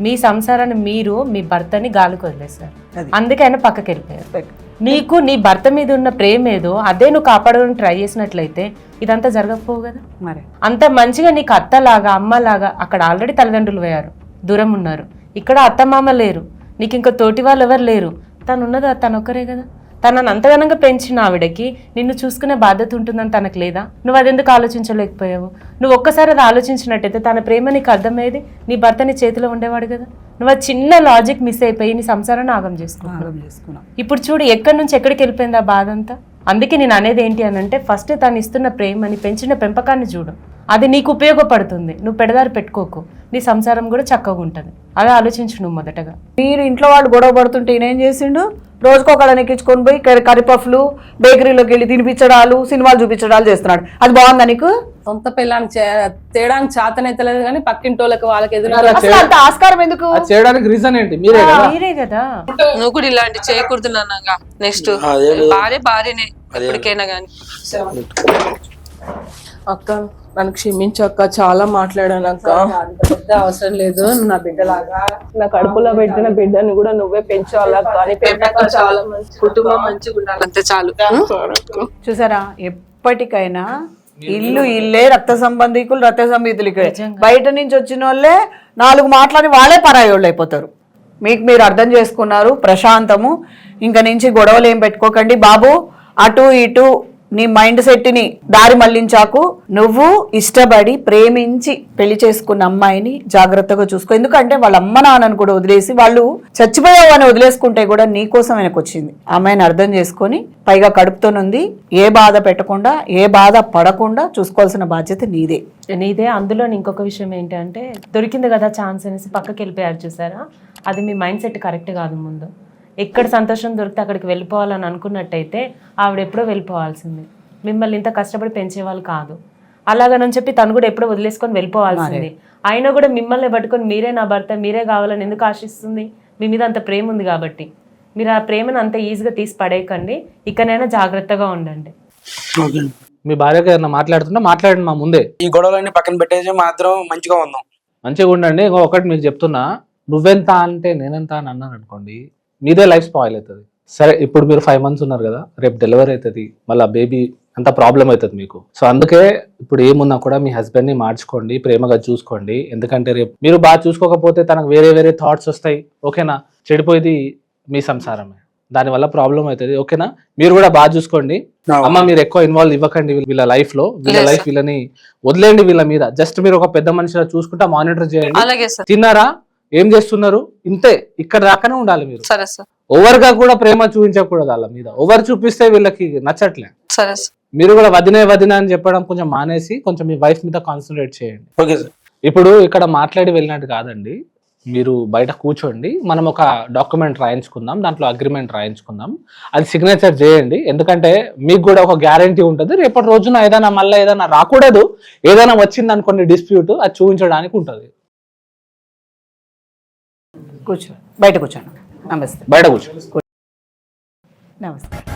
మీ సంసారాన్ని మీరు మీ భర్తని గాలికి వదిలేశారు. అందుకే ఆయన పక్కకి వెళ్ళిపోయారు. నీకు నీ భర్త మీద ఉన్న ప్రేమ ఏదో అదే నువ్వు కాపాడడానికి ట్రై చేసినట్లయితే ఇదంతా జరగకపోవు కదా. మరి అంత మంచిగా నీకు అత్తలాగా అమ్మలాగా అక్కడ ఆల్రెడీ తల్లిదండ్రులు పోయారు, దూరం ఉన్నారు, ఇక్కడ అత్తమామ లేరు, నీకు ఇంకా తోటి వాళ్ళు ఎవరు లేరు, తను ఉన్నదా తనొక్కరే కదా. తనను అంతగానంగా పెంచిన ఆవిడకి నిన్ను చూసుకునే బాధ్యత ఉంటుందని తనకు లేదా? నువ్వు అదెందుకు ఆలోచించలేకపోయావు? నువ్వు ఒక్కసారి అది ఆలోచించినట్టయితే తన ప్రేమ నీకు అర్థమయ్యేది, నీ భర్త నీ చేతిలో ఉండేవాడు కదా. నువ్వు ఆ చిన్న లాజిక్ మిస్ అయిపోయి నీ సంసారాన్ని ఆగం చేసుకున్నావు. ఇప్పుడు చూడు ఎక్కడి నుంచి ఎక్కడికి వెళ్ళిపోయింది ఆ బాధ అంతా. అందుకే నేను అనేది ఏంటి అని అంటే, ఫస్ట్ తను ఇస్తున్న ప్రేమని పెంచిన పెంపకాన్ని చూడు, అది నీకు ఉపయోగపడుతుంది. నువ్వు పెడదారి పెట్టుకోకు, నీ సంసారం కూడా చక్కగా ఉంటుంది. అదే ఆలోచించు నువ్వు మొదటగా. మీరు ఇంట్లో వాళ్ళు గొడవ పడుతుంటే ఈయనేం చేసిండు, రోజుకొకళ్ళని ఎక్కించుకొని పోయి కరిపఫ్లు బేకరీలోకి వెళ్ళి తినిపించడాలు, సినిమాలు చూపించడాలు చేస్తున్నాడు. అది బాగుందా నీకు? సొంత పిల్లానికి తేడానికి చేతనైతలేదు కానీ పక్కింటోళ్ళకి వాళ్ళకి అంత ఆస్కారం ఎందుకు? చేయడానికి రీజన్ ఏంటి? మీరే కదా. నువ్వు కూడా ఇలాంటి చేయకూడదు నాన్నగా. నెక్స్ట్ భార్యనే ఎప్పటికైనా కానీ. అక్క నన్ను క్షమించు అక్క, చాలా మాట్లాడాను అక్క. పెద్ద అవసరం లేదు, నా బిడ్డలాగా నా కడుపులో పెట్టిన బిడ్డని కూడా నువ్వే పెంచాలక్క. అని పెంపకం చాలా మంచి, కుటుంబం మంచిగా ఉండాలి, అంతే చాలు. చూసారా, ఎప్పటికైనా ఇల్లు ఇల్లే, రక్త సంబంధికులు రక్త సంబంధికులకే. బయట నుంచి వచ్చిన వాళ్ళే 4 మాటలని వాళ్ళే పరాయోళ్ళు అయిపోతారు. మీకు మీరు అర్థం చేసుకున్నారు, ప్రశాంతము. ఇంక నుంచి గొడవలు ఏం పెట్టుకోకండి బాబు. అటు ఇటు నీ మైండ్ సెట్ని దారి మళ్లించాకు. నువ్వు ఇష్టపడి ప్రేమించి పెళ్లి చేసుకున్న అమ్మాయిని జాగ్రత్తగా చూసుకో. ఎందుకంటే వాళ్ళ అమ్మ నాన్నను కూడా వదిలేసి వాళ్ళు చచ్చిపోయావు అని వదిలేసుకుంటే కూడా నీకోసం ఆయనకు వచ్చింది. అమ్మాయిని అర్థం చేసుకొని పైగా కడుపుతోనుంది, ఏ బాధ పెట్టకుండా ఏ బాధ పడకుండా చూసుకోవాల్సిన బాధ్యత నీదే. అందులో ఇంకొక విషయం ఏంటంటే, దొరికింది కదా ఛాన్స్ అనేసి పక్కకి వెళ్ళిపోయారు చూసారా, అది మీ మైండ్ సెట్ కరెక్ట్ కాదు. ముందు ఎక్కడ సంతోషం దొరికితే అక్కడికి వెళ్ళిపోవాలని అనుకున్నట్టయితే ఆవిడ ఎప్పుడో వెళ్ళిపోవాల్సింది. మిమ్మల్ని ఇంత కష్టపడి పెంచేవాళ్ళు కాదు. అలాగని చెప్పి తను కూడా ఎప్పుడో వదిలేసుకొని వెళ్ళిపోవాల్సింది. అయినా కూడా మిమ్మల్ని పట్టుకొని మీరే నా భర్త, మీరే కావాలని ఎందుకు ఆశిస్తుంది? మీ మీద అంత ప్రేమ ఉంది కాబట్టి మీరు ఆ ప్రేమను అంత ఈజీగా తీసి పడేయకండి. ఇకనైనా జాగ్రత్తగా ఉండండి. మీ భార్యకి ఏదైనా మాట్లాడుతుంటే మాట్లాడండి మా ముందే. ఈ గొడవలన్నీ పక్కన పెట్టేసి మా ఇద్దరం మంచిగా ఉందాం. మంచిగా ఉండండి. ఇంకో ఒకటి మీకు చెప్తున్నా, నువ్వెంత అంటే నేనెంత అని అన్నాను అనుకోండి, మీదే లైఫ్ స్పాయిల్ అవుతుంది. సరే ఇప్పుడు మీరు 5 months ఉన్నారు కదా, రేపు డెలివరీ అవుతుంది, మళ్ళీ బేబీ అంత ప్రాబ్లం అవుతుంది మీకు. సో అందుకే ఇప్పుడు ఏమున్నా కూడా మీ హస్బెండ్ ని మార్చుకోండి, ప్రేమగా చూసుకోండి. ఎందుకంటే రేపు మీరు బాగా చూసుకోకపోతే తనకు వేరే వేరే థాట్స్ వస్తాయి. ఓకేనా? చెడిపోయేది మీ సంసారమే, దానివల్ల ప్రాబ్లం అవుతుంది. ఓకేనా? మీరు కూడా బాగా చూసుకోండి. అమ్మ మీరు ఎక్కువ ఇన్వాల్వ్ ఇవ్వకండి వీళ్ళ లైఫ్ లో. వీళ్ళ లైఫ్ వీళ్ళని వదిలేండి, వీళ్ళ మీద జస్ట్ మీరు ఒక పెద్ద మనిషిగా చూసుకుంటా మానిటర్ చేయండి. అలాగే సార్. తిన్నారా, ఏం చేస్తున్నారు, ఇంతే. ఇక్కడ దాకానే ఉండాలి మీరు. సరే సార్. ఓవర్ గా కూడా ప్రేమ చూపించకూడదు వాళ్ళ మీద. ఓవర్ చూపిస్తే వీళ్ళకి నచ్చట్లే. సరే సార్. మీరు కూడా వదినే అని చెప్పడం కొంచెం మానేసి కొంచెం మీ వైఫ్ మీద కాన్సన్ట్రేట్ చేయండి. Okay sir. ఇప్పుడు ఇక్కడ మాట్లాడి వెళ్ళినట్టు కాదండి, మీరు బయట కూర్చోండి, మనం ఒక డాక్యుమెంట్ రాయించుకుందాం, దాంట్లో అగ్రిమెంట్ రాయించుకుందాం, అది సిగ్నేచర్ చేయండి. ఎందుకంటే మీకు కూడా ఒక గ్యారంటీ ఉంటుంది, రేపటి రోజున ఏదైనా మళ్ళీ ఏదైనా రాకూడదు, ఏదైనా వచ్చింది అనుకోండి డిస్ప్యూట్, అది చూపించడానికి ఉంటుంది. కూర్చో, బయట కూర్చోండి. నమస్తే. బయట కూర్చో. నమస్తే.